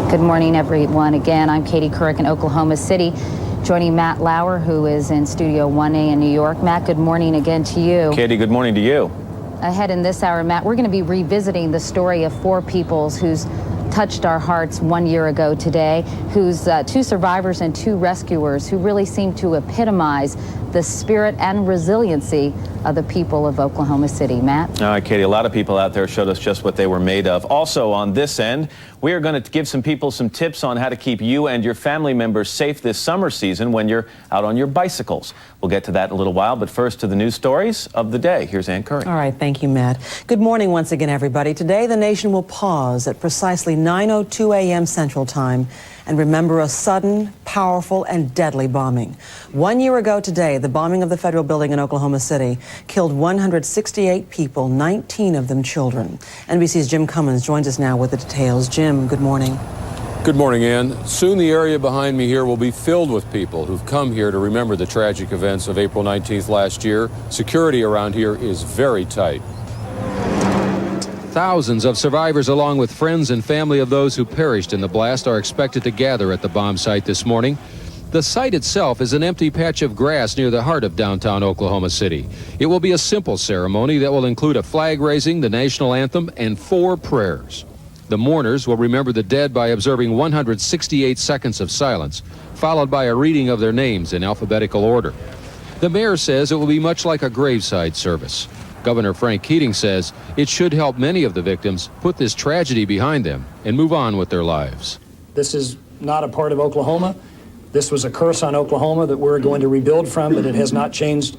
Good morning, everyone. Again, I'm Katie Couric in Oklahoma City, joining Matt Lauer, who is in Studio 1A in New York. Matt, good morning again to you. Katie, good morning to you. Ahead in this hour, Matt, we're going to be revisiting the story of four peoples who's touched our hearts 1 year ago today, who's two survivors and two rescuers who really seem to epitomize the spirit and resiliency of the people of Oklahoma City. Matt? All right, Katie, a lot of people out there showed us just what they were made of. Also on this end, we are going to give some people some tips on how to keep you and your family members safe this summer season when you're out on your bicycles. We'll get to that in a little while, but first to the news stories of the day. Here's Ann Curry. All right, thank you, Matt. Good morning once again, everybody. Today, the nation will pause at precisely 9:02 a.m. Central Time and remember a sudden, powerful, and deadly bombing. 1 year ago today, the bombing of the federal building in Oklahoma City killed 168 people, 19 of them children. NBC's Jim Cummins joins us now with the details. Jim, good morning. Good morning, Ann. Soon the area behind me here will be filled with people who've come here to remember the tragic events of April 19th last year. Security around here is very tight. Thousands of survivors, along with friends and family of those who perished in the blast, are expected to gather at the bomb site this morning. The site itself is an empty patch of grass near the heart of downtown Oklahoma City. It will be a simple ceremony that will include a flag raising, the national anthem, and 4 prayers. The mourners will remember the dead by observing 168 seconds of silence, followed by a reading of their names in alphabetical order. The mayor says it will be much like a graveside service. Governor Frank Keating says it should help many of the victims put this tragedy behind them and move on with their lives. This is not a part of Oklahoma. This was a curse on Oklahoma that we're going to rebuild from, but it has not changed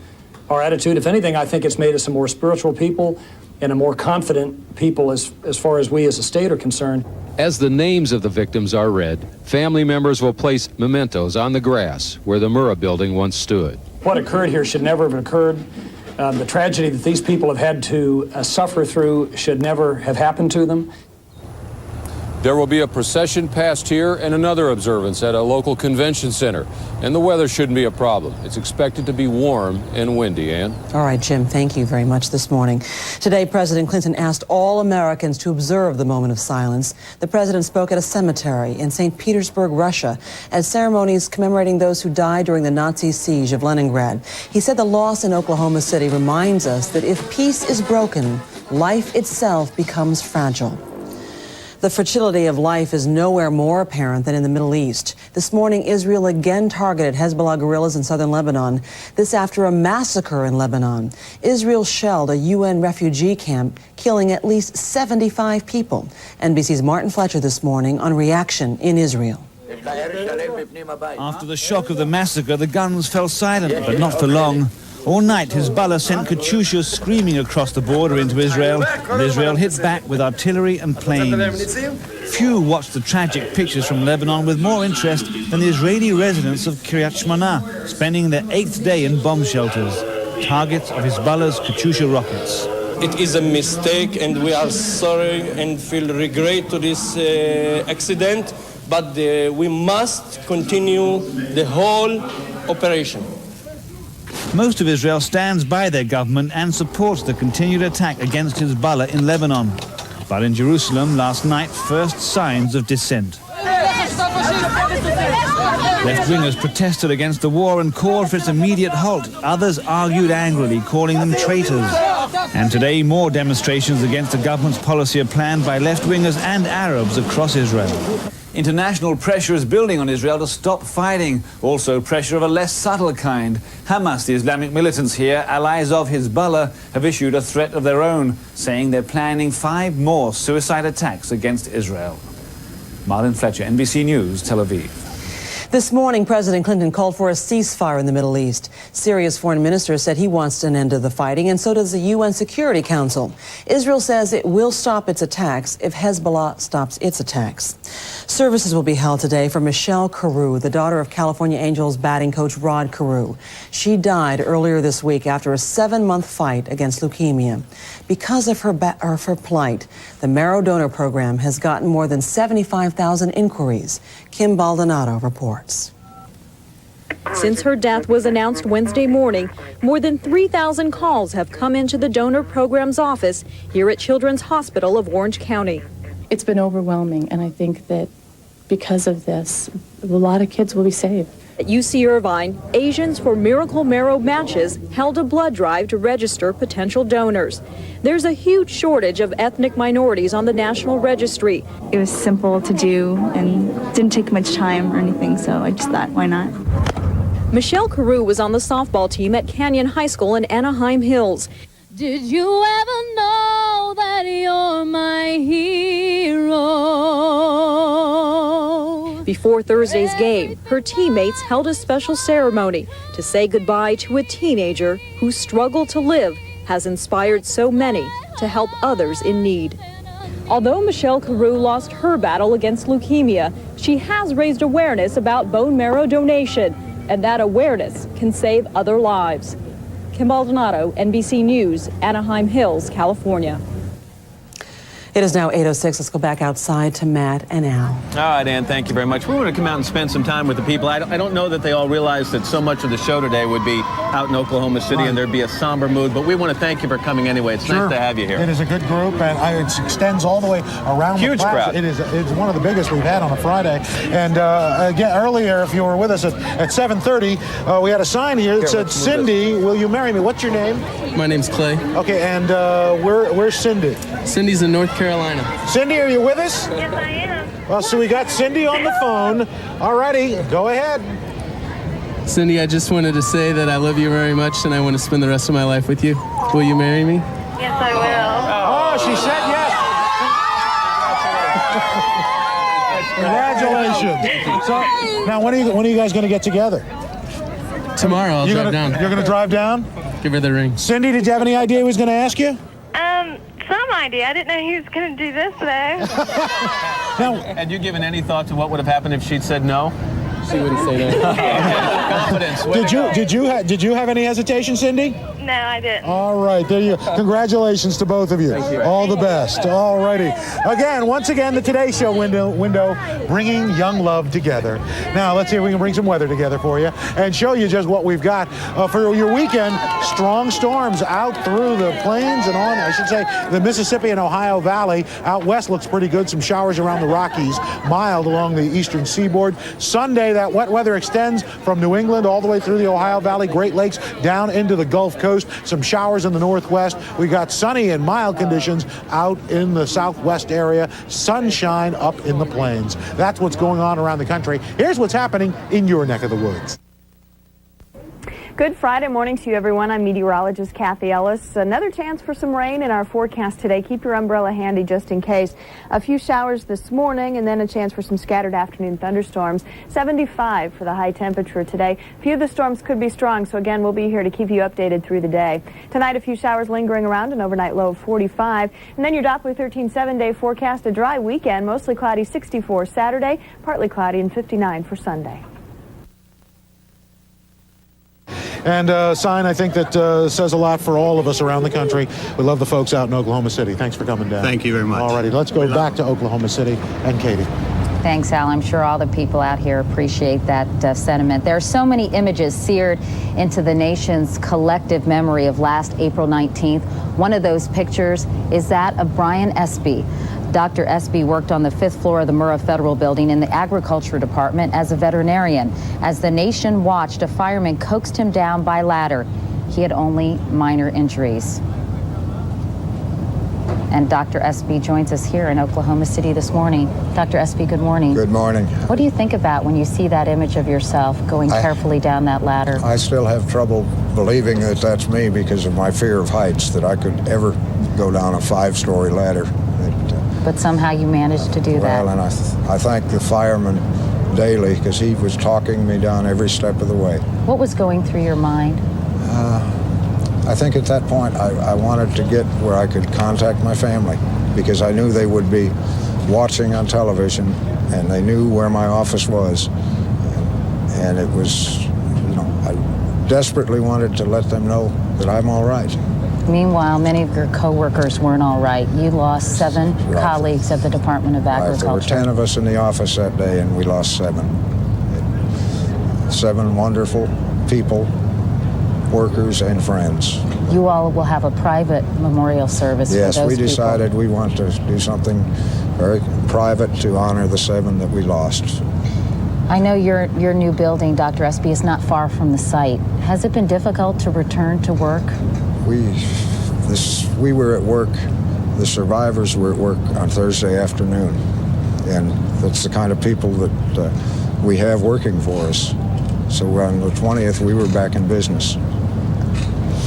our attitude. If anything, I think it's made us a more spiritual people and a more confident people as far as we as a state are concerned. As the names of the victims are read, family members will place mementos on the grass where the Murrah building once stood. What occurred here should never have occurred. The tragedy that these people have had to suffer through should never have happened to them. There will be a procession past here and another observance at a local convention center. And the weather shouldn't be a problem. It's expected to be warm and windy, Ann. All right, Jim, thank you very much this morning. Today, President Clinton asked all Americans to observe the moment of silence. The president spoke at a cemetery in St. Petersburg, Russia, at ceremonies commemorating those who died during the Nazi siege of Leningrad. He said the loss in Oklahoma City reminds us that if peace is broken, life itself becomes fragile. The fragility of life is nowhere more apparent than in the Middle East. This morning, Israel again targeted Hezbollah guerrillas in southern Lebanon. This after a massacre in Lebanon. Israel shelled a UN refugee camp, killing at least 75 people. NBC's Martin Fletcher this morning on reaction in Israel. After the shock of the massacre, the guns fell silent, but not for long. All night, Hezbollah sent Katyushas screaming across the border into Israel, and Israel hit back with artillery and planes. Few watched the tragic pictures from Lebanon with more interest than the Israeli residents of Kiryat Shmona, spending their 8th day in bomb shelters, targets of Hezbollah's Katyusha rockets. It is a mistake, and we are sorry and feel regret to this accident, but we must continue the whole operation. Most of Israel stands by their government and supports the continued attack against Hezbollah in Lebanon. But in Jerusalem last night, first signs of dissent. Left-wingers protested against the war and called for its immediate halt. Others argued angrily, calling them traitors. And today, more demonstrations against the government's policy are planned by left-wingers and Arabs across Israel. International pressure is building on Israel to stop fighting. Also pressure of a less subtle kind. Hamas, the Islamic militants here, allies of Hezbollah, have issued a threat of their own, saying they're planning 5 more suicide attacks against Israel. Marlon Fletcher, NBC News, Tel Aviv. This morning, President Clinton called for a ceasefire in the Middle East. Syria's foreign minister said he wants an end to the fighting, and so does the UN Security Council. Israel says it will stop its attacks if Hezbollah stops its attacks. Services will be held today for Michelle Carew, the daughter of California Angels batting coach Rod Carew. She died earlier this week after a 7-month fight against leukemia. Because of her plight, the marrow donor program has gotten more than 75,000 inquiries. Kim Baldonado reports. Since her death was announced Wednesday morning, more than 3,000 calls have come into the donor program's office here at Children's Hospital of Orange County. It's been overwhelming, and I think that because of this, a lot of kids will be saved. At UC Irvine, Asians for Miracle Marrow Matches held a blood drive to register potential donors. There's a huge shortage of ethnic minorities on the National Registry. It was simple to do and didn't take much time or anything, so I just thought, why not? Michelle Carew was on the softball team at Canyon High School in Anaheim Hills. Did you ever know that you're my hero? Before Thursday's game, her teammates held a special ceremony to say goodbye to a teenager whose struggle to live has inspired so many to help others in need. Although Michelle Carew lost her battle against leukemia, she has raised awareness about bone marrow donation, and that awareness can save other lives. Kim Baldonado, NBC News, Anaheim Hills, California. It is now 8:06. Let's go back outside to Matt and Al. All right, Ann, thank you very much. We want to come out and spend some time with the people. I don't know that they all realize that so much of the show today would be out in Oklahoma City and there'd be a somber mood, but we want to thank you for coming anyway. It's nice to have you here. It is a good group, and it extends all the way around Huge the plaza. crowd. It's one of the biggest we've had on a Friday. And again, earlier, if you were with us at 7:30, we had a sign here that said, Cindy, will you marry me? What's your name? My name's Clay. Okay, and where's Cindy? Cindy's in North Carolina. Cindy, are you with us? Yes, I am. Well, so we got Cindy on the phone. All righty, go ahead. Cindy, I just wanted to say that I love you very much and I want to spend the rest of my life with you. Will you marry me? Yes, I will. Oh, she said yes. Congratulations. So, now, when are you guys going to get together? Tomorrow, I'll drive down. You're going to drive down? Give her the ring. Cindy, did you have any idea he was going to ask you? Some idea. I didn't know he was going to do this today. Had you given any thought to what would have happened if she'd said no? She wouldn't say that. Confidence. Did you have any hesitation, Cindy? No, I didn't. All right, there you go. Congratulations to both of you. Thank you. All the best. All righty. Once again, the Today Show window bringing young love together. Now, let's see if we can bring some weather together for you and show you just what we've got for your weekend. Strong storms out through the plains and on, I should say, the Mississippi and Ohio Valley. Out west looks pretty good. Some showers around the Rockies, mild along the eastern seaboard. Sunday, that wet weather extends from New England all the way through the Ohio Valley, Great Lakes, down into the Gulf Coast. Some showers in the northwest. We got sunny and mild conditions out in the southwest area. Sunshine up in the plains. That's what's going on around the country. Here's what's happening in your neck of the woods. Good Friday morning to you, everyone. I'm meteorologist Kathy Ellis. Another chance for some rain in our forecast today. Keep your umbrella handy just in case. A few showers this morning and then a chance for some scattered afternoon thunderstorms. 75 for the high temperature today. A few of the storms could be strong, so again, we'll be here to keep you updated through the day. Tonight, a few showers lingering around, an overnight low of 45. And then your Doppler 13 7-day forecast, a dry weekend, mostly cloudy 64 Saturday, partly cloudy and 59 for Sunday. And a sign, I think, that says a lot for all of us around the country. We love the folks out in Oklahoma City. Thanks for coming down. Thank you very much. All righty, let's go back to Oklahoma City and Katie. Thanks, Al. I'm sure all the people out here appreciate that sentiment. There are so many images seared into the nation's collective memory of last April 19th. One of those pictures is that of Brian Espy. Dr. Espy worked on the 5th floor of the Murrah Federal Building in the Agriculture Department as a veterinarian. As the nation watched, a fireman coaxed him down by ladder. He had only minor injuries. And Dr. Espy joins us here in Oklahoma City this morning. Dr. Espy, good morning. Good morning. What do you think about when you see that image of yourself going carefully down that ladder? I still have trouble believing that that's me because of my fear of heights, that I could ever go down a 5-story ladder. But somehow you managed to do that. Well, and I thank the fireman daily because he was talking me down every step of the way. What was going through your mind? I think at that point I wanted to get where I could contact my family because I knew they would be watching on television and they knew where my office was. And it was, I desperately wanted to let them know that I'm all right. Meanwhile, many of your co-workers weren't all right. You lost 7 colleagues at the Department of Agriculture. There were 10 of us in the office that day and we lost 7. 7 wonderful people, workers and friends. You all will have a private memorial service for those people. Yes, we decided we want to do something very private to honor the 7 that we lost. I know your new building, Dr. Espy, is not far from the site. Has it been difficult to return to work? We were at work, the survivors were at work on Thursday afternoon, and that's the kind of people that we have working for us. So on the 20th, we were back in business.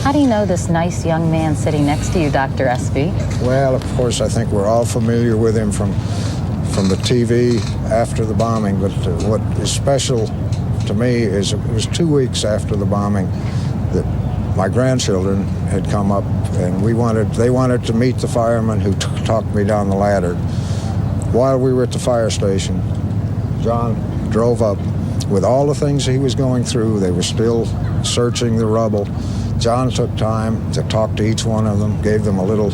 How do you know this nice young man sitting next to you, Dr. Espy? Well, of course, I think we're all familiar with him from the TV after the bombing, but what is special to me is it was 2 weeks after the bombing that my grandchildren had come up and they wanted to meet the fireman who talked me down the ladder. While we were at the fire station, John drove up with all the things he was going through. They were still searching the rubble. John took time to talk to each one of them, gave them a little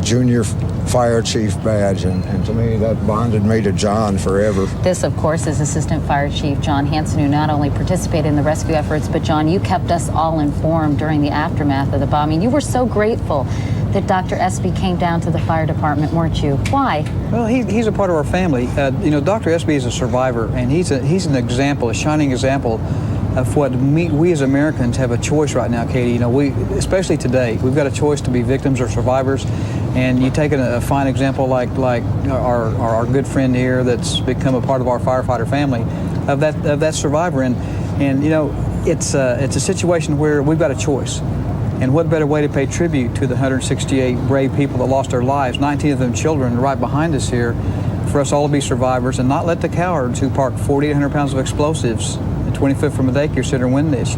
junior fire chief badge, and to me that bonded me to John forever. This, of course, is Assistant Fire Chief John Hanson, who not only participated in the rescue efforts, but John, you kept us all informed during the aftermath of the bombing. You were so grateful that Dr. Espy came down to the fire department, weren't you? Why? Well, he's a part of our family. Dr. Espy is a survivor, and he's an example, a shining example of what we as Americans have a choice right now, Katie. We, especially today, we've got a choice to be victims or survivors. And you take a fine example like our good friend here that's become a part of our firefighter family, of that survivor. And it's a situation where we've got a choice. And what better way to pay tribute to the 168 brave people that lost their lives, 19 of them children, right behind us here, for us all to be survivors and not let the cowards who parked 4,800 pounds of explosives 20 foot from a daycare center win this.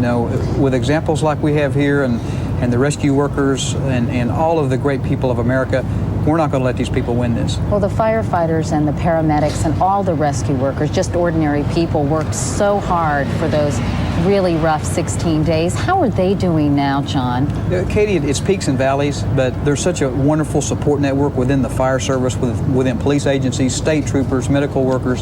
With examples like we have here and the rescue workers and all of the great people of America, we're not going to let these people win this. Well, the firefighters and the paramedics and all the rescue workers, just ordinary people, worked so hard for those really rough 16 days. How are they doing now, John? Katie, it's peaks and valleys, but there's such a wonderful support network within the fire service, within police agencies, state troopers, medical workers.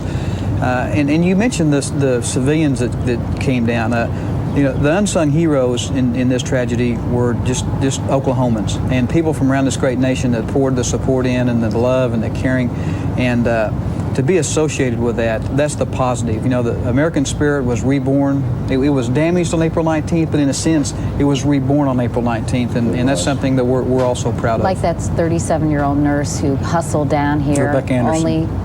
And you mentioned the civilians that came down. The unsung heroes in this tragedy were just Oklahomans and people from around this great nation that poured the support in and the love and the caring. And to be associated with that's the positive. The American spirit was reborn. It was damaged on April 19th, but in a sense, it was reborn on April 19th, and that's something that we're also proud of. Like that 37-year-old nurse who hustled down here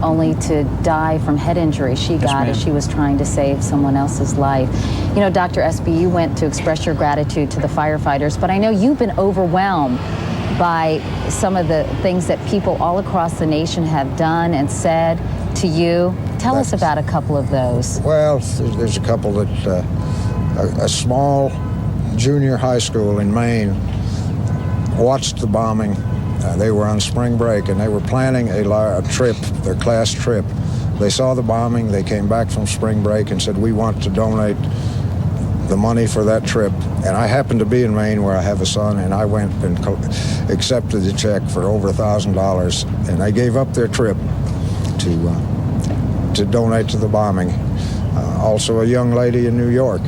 only to die from head injury she got as she was trying to save someone else's life. Dr. Espy, you went to express your gratitude to the firefighters, but I know you've been overwhelmed by some of the things that people all across the nation have done and said to you. Tell us about a couple of those. Well, there's a couple that a small junior high school in Maine watched the bombing. They were on spring break and they were planning a trip, their class trip. They saw the bombing, they came back from spring break and said, we want to donate the money for that trip. And I happened to be in Maine where I have a son, and I went and accepted the check for over $1,000, and they gave up their trip to to donate to the bombing. Also a young lady in New York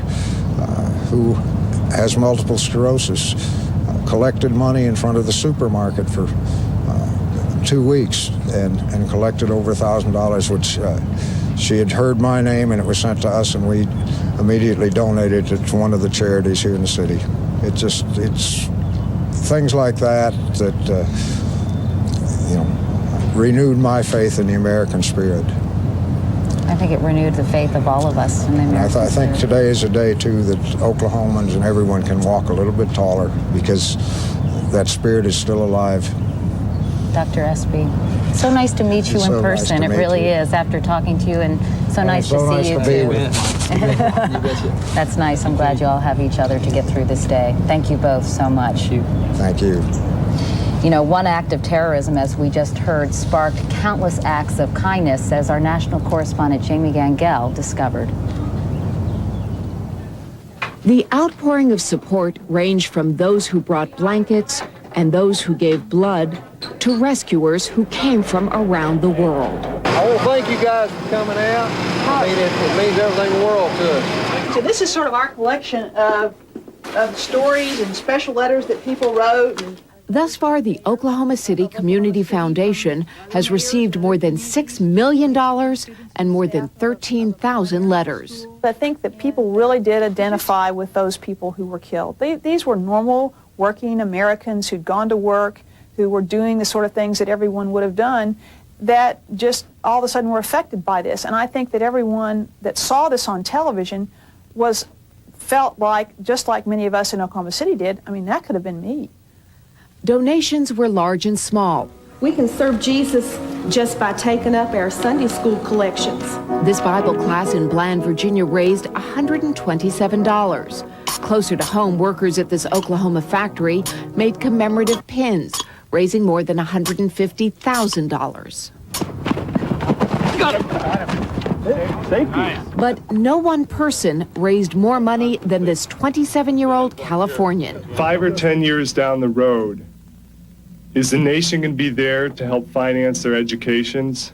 who has multiple sclerosis, collected money in front of the supermarket for 2 weeks and collected over $1,000, which she had heard my name and it was sent to us, and we immediately donated it to one of the charities here in the city. It's things like that renewed my faith in the American spirit. I think it renewed the faith of all of us in the American I think today is a day, too, that Oklahomans and everyone can walk a little bit taller because that spirit is still alive. Dr. Espy, so nice to meet you in person. It really is, after talking to you, and so nice to see you, too. That's nice. I'm glad you all have each other to get through this day. Thank you both so much. Thank you. You know, one act of terrorism, as we just heard, sparked countless acts of kindness, as our national correspondent Jamie Gangel discovered. The outpouring of support ranged from those who brought blankets and those who gave blood to rescuers who came from around the world. I want to thank you guys for coming out. I mean, it means everything in the world to us. So this is sort of our collection of stories and special letters that people wrote. Thus far, the Oklahoma City Community Foundation has received more than $6 million and more than 13,000 letters. I think that people really did identify with those people who were killed. These were normal, working Americans who'd gone to work, who were doing the sort of things that everyone would have done, that just all of a sudden were affected by this. And I think that everyone that saw this on television felt like, just like many of us in Oklahoma City did, I mean, that could have been me. Donations were large and small. We can serve Jesus just by taking up our Sunday school collections. This Bible class in Bland, Virginia raised $127. Closer to home, workers at this Oklahoma factory made commemorative pins, raising more than $150,000. Got him. Safety. But no one person raised more money than this 27-year-old Californian. 5 or 10 years down the road, is the nation going to be there to help finance their educations?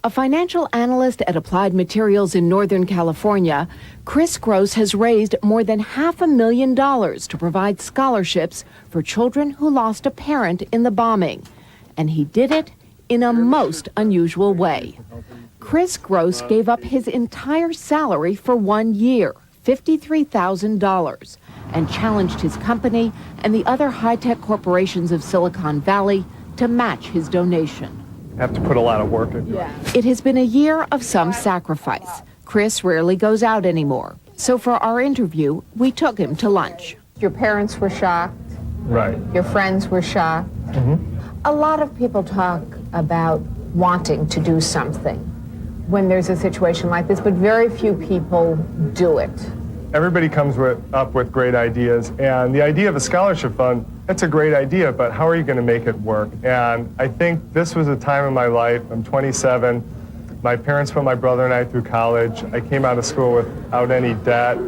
A financial analyst at Applied Materials in Northern California, Chris Gross has raised more than $500,000 to provide scholarships for children who lost a parent in the bombing. And he did it in a most unusual way. Chris Gross gave up his entire salary for 1 year, $53,000, and challenged his company and the other high-tech corporations of Silicon Valley to match his donation. Have to put a lot of work into it. It has been a year of some sacrifice. Chris rarely goes out anymore. So for our interview, we took him to lunch. Your parents were shocked. Right. Your friends were shocked. A lot of people talk about wanting to do something when there's a situation like this, but very few people do it. Everybody comes up with great ideas, and the idea of a scholarship fund, that's a great idea, but how are you going to make it work? And I think this was a time in my life. I'm 27. My parents put my brother and I through college. I came out of school without any debt.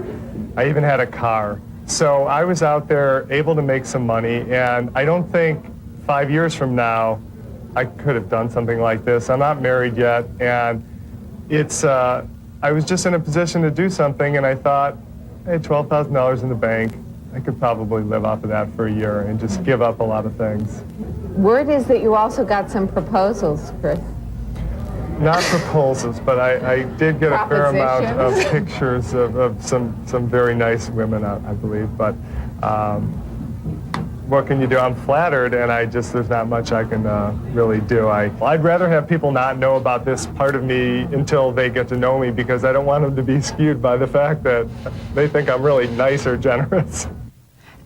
I even had a car. So I was out there able to make some money, and I don't think 5 years from now I could have done something like this. I'm not married yet, and I was just in a position to do something, and I thought, hey, $12,000 in the bank, I could probably live off of that for a year and just give up a lot of things. Word is that you also got some proposals, Chris. Not proposals, but I did get a fair amount of pictures of some very nice women, I believe. But what can you do? I'm flattered, and there's not much I can really do. I'd rather have people not know about this part of me until they get to know me, because I don't want them to be skewed by the fact that they think I'm really nice or generous.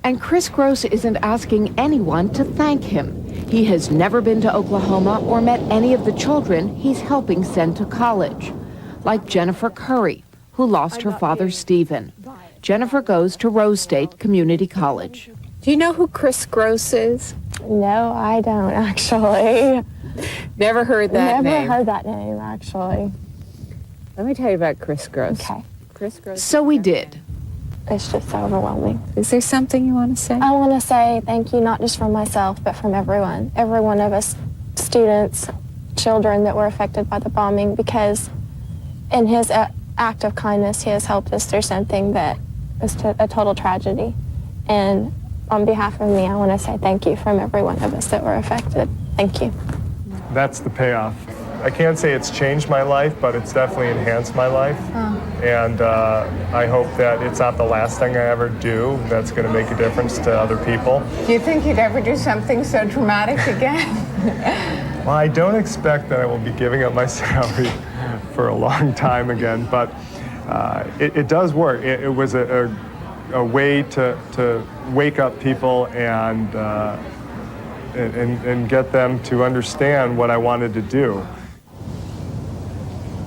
And Chris Gross isn't asking anyone to thank him. He has never been to Oklahoma or met any of the children he's helping send to college, like Jennifer Curry, who lost her father, Stephen. Jennifer goes to Rose State Community College. Do you know who Chris Gross is? No, I don't, actually. Never heard that name. Never heard that name, actually. Let me tell you about Chris Gross. Okay. Chris Gross. So we did. It's just so overwhelming. Is there something you want to say? I want to say thank you, not just from myself, but from everyone. Every one of us, students, children that were affected by the bombing, because in his act of kindness, he has helped us through something that is a total tragedy. And on behalf of me, I want to say thank you from every one of us that were affected. Thank you. That's the payoff. I can't say it's changed my life, but it's definitely enhanced my life. And I hope that it's not the last thing I ever do that's going to make a difference to other people. Do you think you'd ever do something so dramatic again? Well, I don't expect that I will be giving up my salary for a long time again, but it does work. It was a way to wake up people and get them to understand what I wanted to do.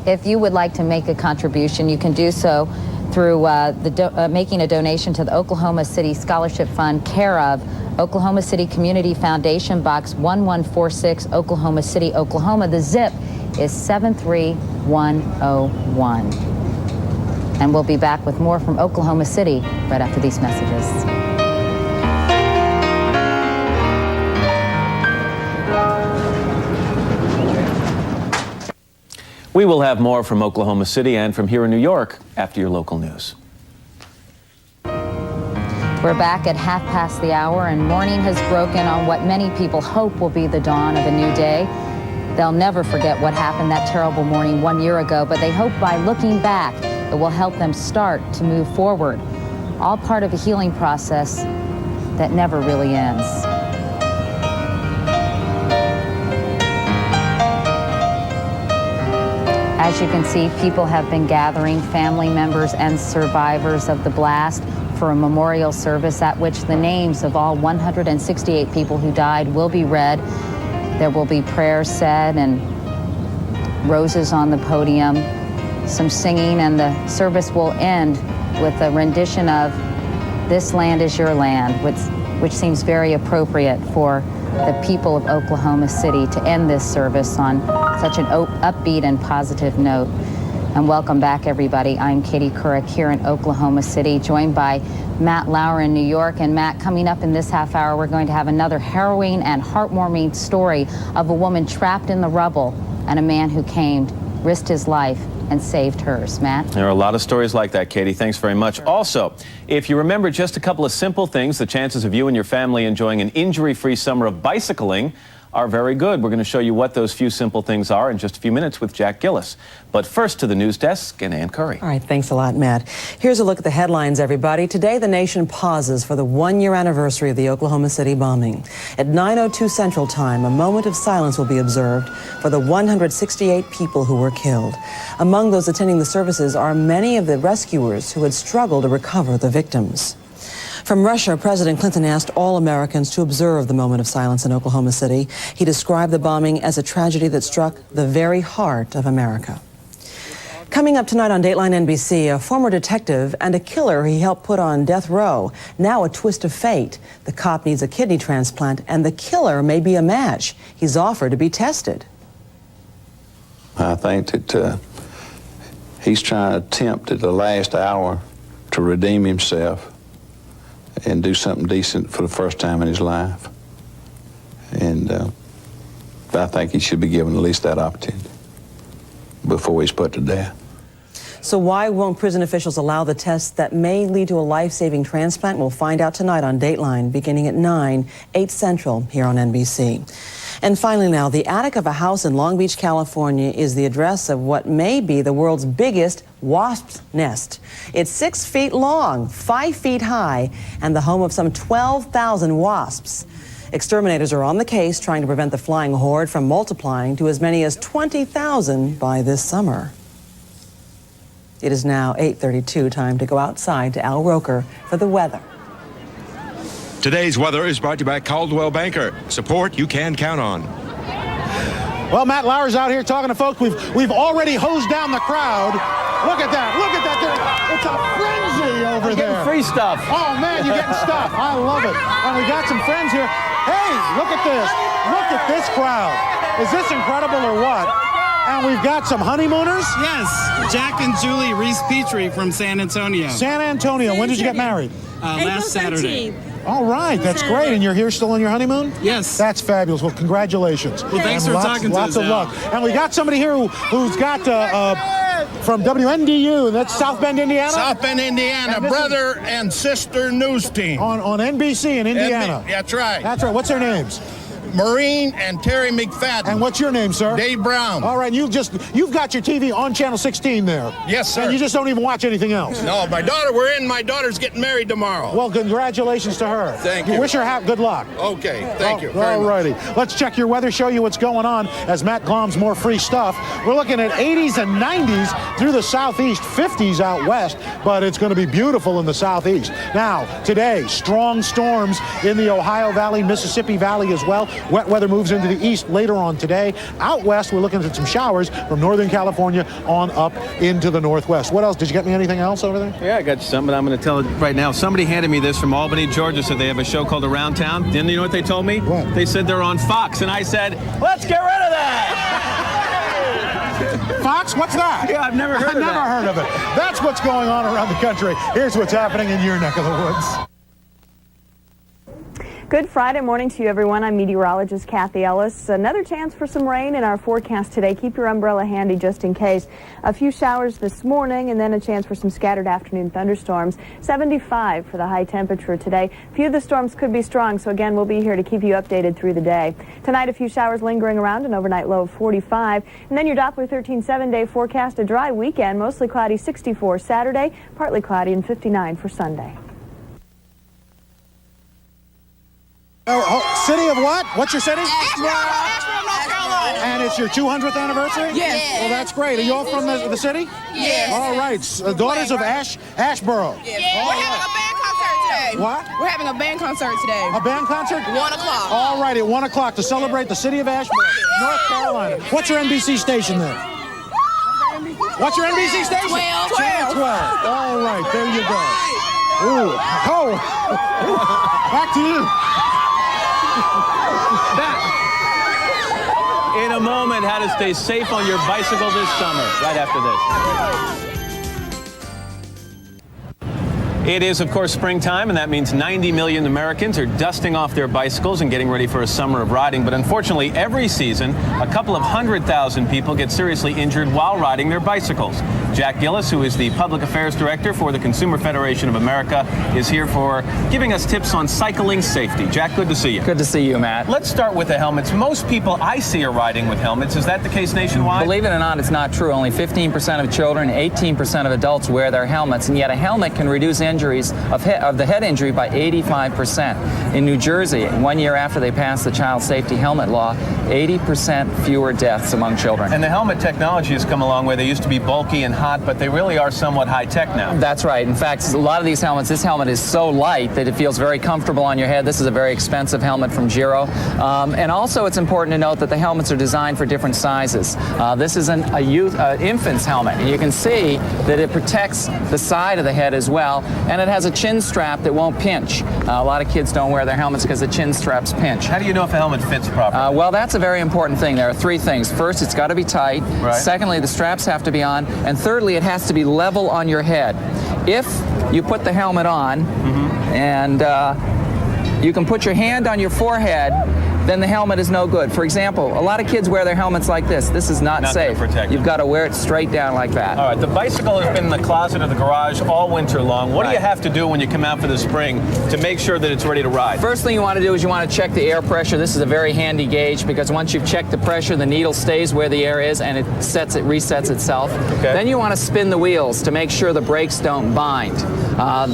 If you would like to make a contribution, you can do so through making a donation to the Oklahoma City Scholarship Fund, care of Oklahoma City Community Foundation, Box 1146, Oklahoma City, Oklahoma. The zip is 73101. And we'll be back with more from Oklahoma City right after these messages. We will have more from Oklahoma City and from here in New York after your local news. We're back at 5:30, and morning has broken on what many people hope will be the dawn of a new day. They'll never forget what happened that terrible morning 1 year ago, but they hope by looking back, it will help them start to move forward. All part of a healing process that never really ends. As you can see, people have been gathering, family members and survivors of the blast, for a memorial service at which the names of all 168 people who died will be read. There will be prayers said and roses on the podium, some singing, and the service will end with a rendition of "This Land Is Your Land," which seems very appropriate for the people of Oklahoma City to end this service on such an upbeat and positive note. And welcome back, everybody. I'm Katie Couric here in Oklahoma City, joined by Matt Lauer in New York. And Matt, coming up in this half hour, we're going to have another harrowing and heartwarming story of a woman trapped in the rubble and a man who came, risked his life, and saved hers. Matt? There are a lot of stories like that, Katie. Thanks very much. Also, if you remember just a couple of simple things, the chances of you and your family enjoying an injury-free summer of bicycling are very good. We're going to show you what those few simple things are in just a few minutes with Jack Gillis. But first to the news desk and Ann Curry. All right, thanks a lot, Matt. Here's a look at the headlines, everybody. Today, the nation pauses for the one-year anniversary of the Oklahoma City bombing. At 9:02 Central Time, a moment of silence will be observed for the 168 people who were killed. Among those attending the services are many of the rescuers who had struggled to recover the victims. From Russia, President Clinton asked all Americans to observe the moment of silence in Oklahoma City. He described the bombing as a tragedy that struck the very heart of America. Coming up tonight on Dateline NBC, a former detective and a killer he helped put on death row. Now a twist of fate. The cop needs a kidney transplant, and the killer may be a match. He's offered to be tested. I think that he's trying to attempt at the last hour to redeem himself and do something decent for the first time in his life. And I think he should be given at least that opportunity before he's put to death. So why won't prison officials allow the tests that may lead to a life-saving transplant? We'll find out tonight on Dateline, beginning at 9, 8 Central here on NBC. And finally now, the attic of a house in Long Beach, California is the address of what may be the world's biggest wasp's nest. It's 6 feet long, 5 feet high, and the home of some 12,000 wasps. Exterminators are on the case trying to prevent the flying horde from multiplying to as many as 20,000 by this summer. It is now 8:32, time to go outside to Al Roker for the weather. Today's weather is brought to you by Caldwell Banker. Support you can count on. Well, Matt Lauer's out here talking to folks. We've already hosed down the crowd. Look at that. Look at that. It's a frenzy over there. Getting free stuff. Oh, man, you're getting stuff. I love it. And we got some friends here. Hey, look at this. Look at this crowd. Is this incredible or what? And we've got some honeymooners. Yes, Jack and Julie Reese Petrie from San Antonio. San Antonio. When did you get married? Last Saturday. All right, that's great. And you're here still on your honeymoon? Yes. That's fabulous. Well, congratulations. Well, thanks for talking to us. Lots of luck. And we got somebody here who's got from WNDU, that's South Bend, Indiana? South Bend, Indiana, brother and sister news team. On NBC in Indiana. That's right. That's right. What's their names? Maureen and Terry McFadden. And what's your name, sir? Dave Brown. All right, you've got your TV on Channel 16 there. Yes, sir. And you just don't even watch anything else. No, my daughter's getting married tomorrow. Well, congratulations to her. Thank you. Wish her good luck. Okay, thank you. All righty. Let's check your weather, show you what's going on as Matt gloms more free stuff. We're looking at 80s and 90s through the southeast, 50s out west, but it's going to be beautiful in the southeast. Now, today, strong storms in the Ohio Valley, Mississippi Valley as well. Wet weather moves into the east later on today. Out west, we're looking at some showers from Northern California on up into the northwest. What else? Did you get me anything else over there? Yeah, I got you something, but I'm going to tell it right now. Somebody handed me this from Albany, Georgia, said they have a show called Around Town. Then you know what they told me? What? They said they're on Fox, and I said, let's get rid of that! Fox? What's that? Yeah, I've never heard of that. I've never heard of it. That's what's going on around the country. Here's what's happening in your neck of the woods. Good Friday morning to you, everyone. I'm meteorologist Kathy Ellis. Another chance for some rain in our forecast today. Keep your umbrella handy just in case. A few showers this morning and then a chance for some scattered afternoon thunderstorms. 75 for the high temperature today. A few of the storms could be strong, so again, we'll be here to keep you updated through the day. Tonight, a few showers lingering around, an overnight low of 45. And then your Doppler 13 7-day forecast, a dry weekend, mostly cloudy 64 Saturday, partly cloudy and 59 for Sunday. City of what? What's your city? Asheville, North Carolina. And it's your 200th anniversary? Yes. Well, that's great. Are you all from the city? Yes. All right. Daughters of Ashboro. Yes. We're having a band concert today. What? We're having a band concert today. A band concert? 1 o'clock. All right, at 1 o'clock to celebrate the city of Ashboro, North Carolina. What's your NBC station there? What's your NBC station? 12. Channel 12. All right, there you go. Ooh. Oh. Back to you. In a moment, how to stay safe on your bicycle this summer, right after this. It is, of course, springtime, and that means 90 million Americans are dusting off their bicycles and getting ready for a summer of riding. But unfortunately, every season, a couple of 100,000 people get seriously injured while riding their bicycles. Jack Gillis, who is the Public Affairs Director for the Consumer Federation of America, is here for giving us tips on cycling safety. Jack, good to see you. Good to see you, Matt. Let's start with the helmets. Most people I see are riding with helmets. Is that the case nationwide? Believe it or not, it's not true. Only 15% of children, 18% of adults wear their helmets, and yet a helmet can reduce injuries of the head injury by 85%. In New Jersey, 1 year after they passed the child safety helmet law, 80% fewer deaths among children. And the helmet technology has come a long way. They used to be bulky and hot, but they really are somewhat high-tech now. That's right. In fact, a lot of these helmets, this helmet is so light that it feels very comfortable on your head. This is a very expensive helmet from Giro. And also, it's important to note that the helmets are designed for different sizes. This is an infant's helmet, and you can see that it protects the side of the head as well, and it has a chin strap that won't pinch. A lot of kids don't wear their helmets because the chin straps pinch. How do you know if a helmet fits properly? Well, that's a very important thing. There are three things. First, it's got to be tight. Right. Secondly, the straps have to be on. And thirdly, it has to be level on your head. If you put the helmet on and you can put your hand on your forehead, then the helmet is no good. For example, a lot of kids wear their helmets like this. This is not safe. You've got to wear it straight down like that. All right, the bicycle has been in the closet or the garage all winter long. What do you have to do when you come out for the spring to make sure that it's ready to ride? First thing you want to do is you want to check the air pressure. This is a very handy gauge because once you've checked the pressure, the needle stays where the air is and it resets itself. Okay. Then you want to spin the wheels to make sure the brakes don't bind.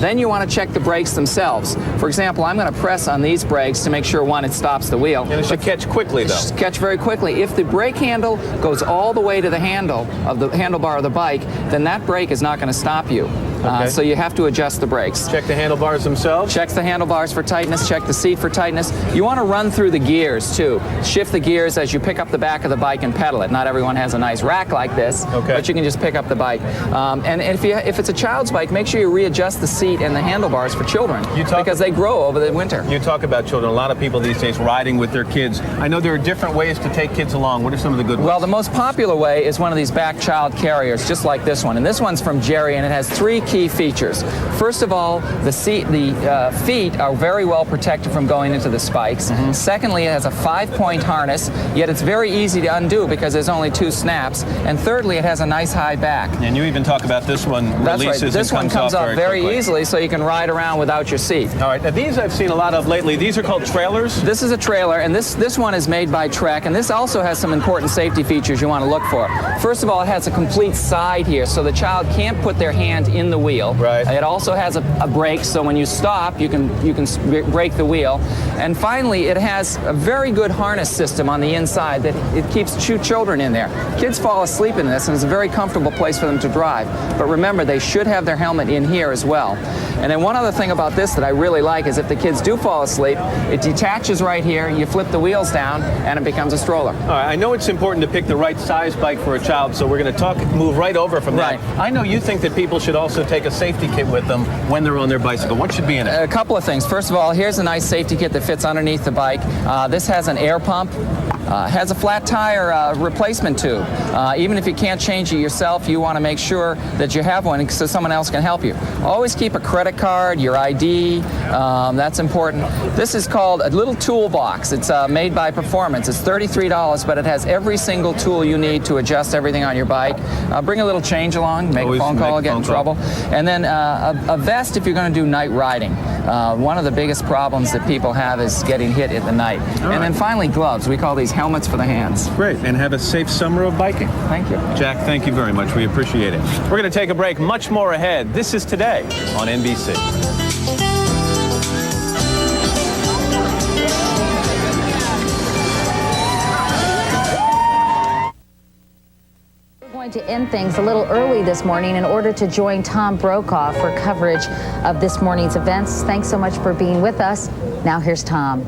Then you want to check the brakes themselves. For example, I'm going to press on these brakes to make sure, one, it stops the wheel. And it should catch quickly, though. It should catch very quickly. If the brake handle goes all the way to the handlebar of the bike, then that brake is not going to stop you. So you have to adjust the brakes. Check the handlebars themselves? Check the handlebars for tightness. Check the seat for tightness. You want to run through the gears, too. Shift the gears as you pick up the back of the bike and pedal it. Not everyone has a nice rack like this, but you can just pick up the bike. And if it's a child's bike, make sure you readjust the seat and the handlebars for children because they grow over the winter. You talk about children. A lot of people these days riding with their kids. I know there are different ways to take kids along. What are some of the good ones? Well, the most popular way is one of these back child carriers, just like this one. And this one's from Jerry, and it has 3 key features. First of all, the feet are very well protected from going into the spikes. Secondly, it has a 5-point harness, yet it's very easy to undo because there's only 2 snaps. And thirdly, it has a nice high back. And you even talk about this one That's releases right. This and one comes off up very quickly. easily, so you can ride around without your seat. All right, now these I've seen a lot of lately. These are called trailers? This is a trailer, and this one is made by Trek, and this also has some important safety features you want to look for. First of all, it has a complete side here, so the child can't put their hand in the wheel. Right. It also has a brake, so when you stop, you can brake the wheel. And finally, it has a very good harness system on the inside that it keeps 2 children in there. Kids fall asleep in this, and it's a very comfortable place for them to drive. But remember, they should have their helmet in here as well. And then one other thing about this that I really like is if the kids do fall asleep, it detaches right here, you flip the wheels down, and it becomes a stroller. All right, I know it's important to pick the right size bike for a child, so we're going to move right over from that. I know you think that people should also take a safety kit with them when they're on their bicycle. What should be in it? A couple of things. First of all, here's a nice safety kit that fits underneath the bike. This has an air pump. Has a flat tire replacement tube. Even if you can't change it yourself, you want to make sure that you have one so someone else can help you. Always keep a credit card, your ID, that's important. This is called a little toolbox. It's made by Performance. It's $33, but it has every single tool you need to adjust everything on your bike. Bring a little change along, make a phone call, get in trouble. And then a vest if you're going to do night riding. One of the biggest problems that people have is getting hit at the night. And then finally, gloves. We call these helmets for the hands. Great, and have a safe summer of biking. Thank you. Jack, thank you very much. We appreciate it. We're going to take a break. Much more ahead. This is Today on NBC. Going to end things a little early this morning in order to join Tom Brokaw for coverage of this morning's events. Thanks so much for being with us. Now here's Tom.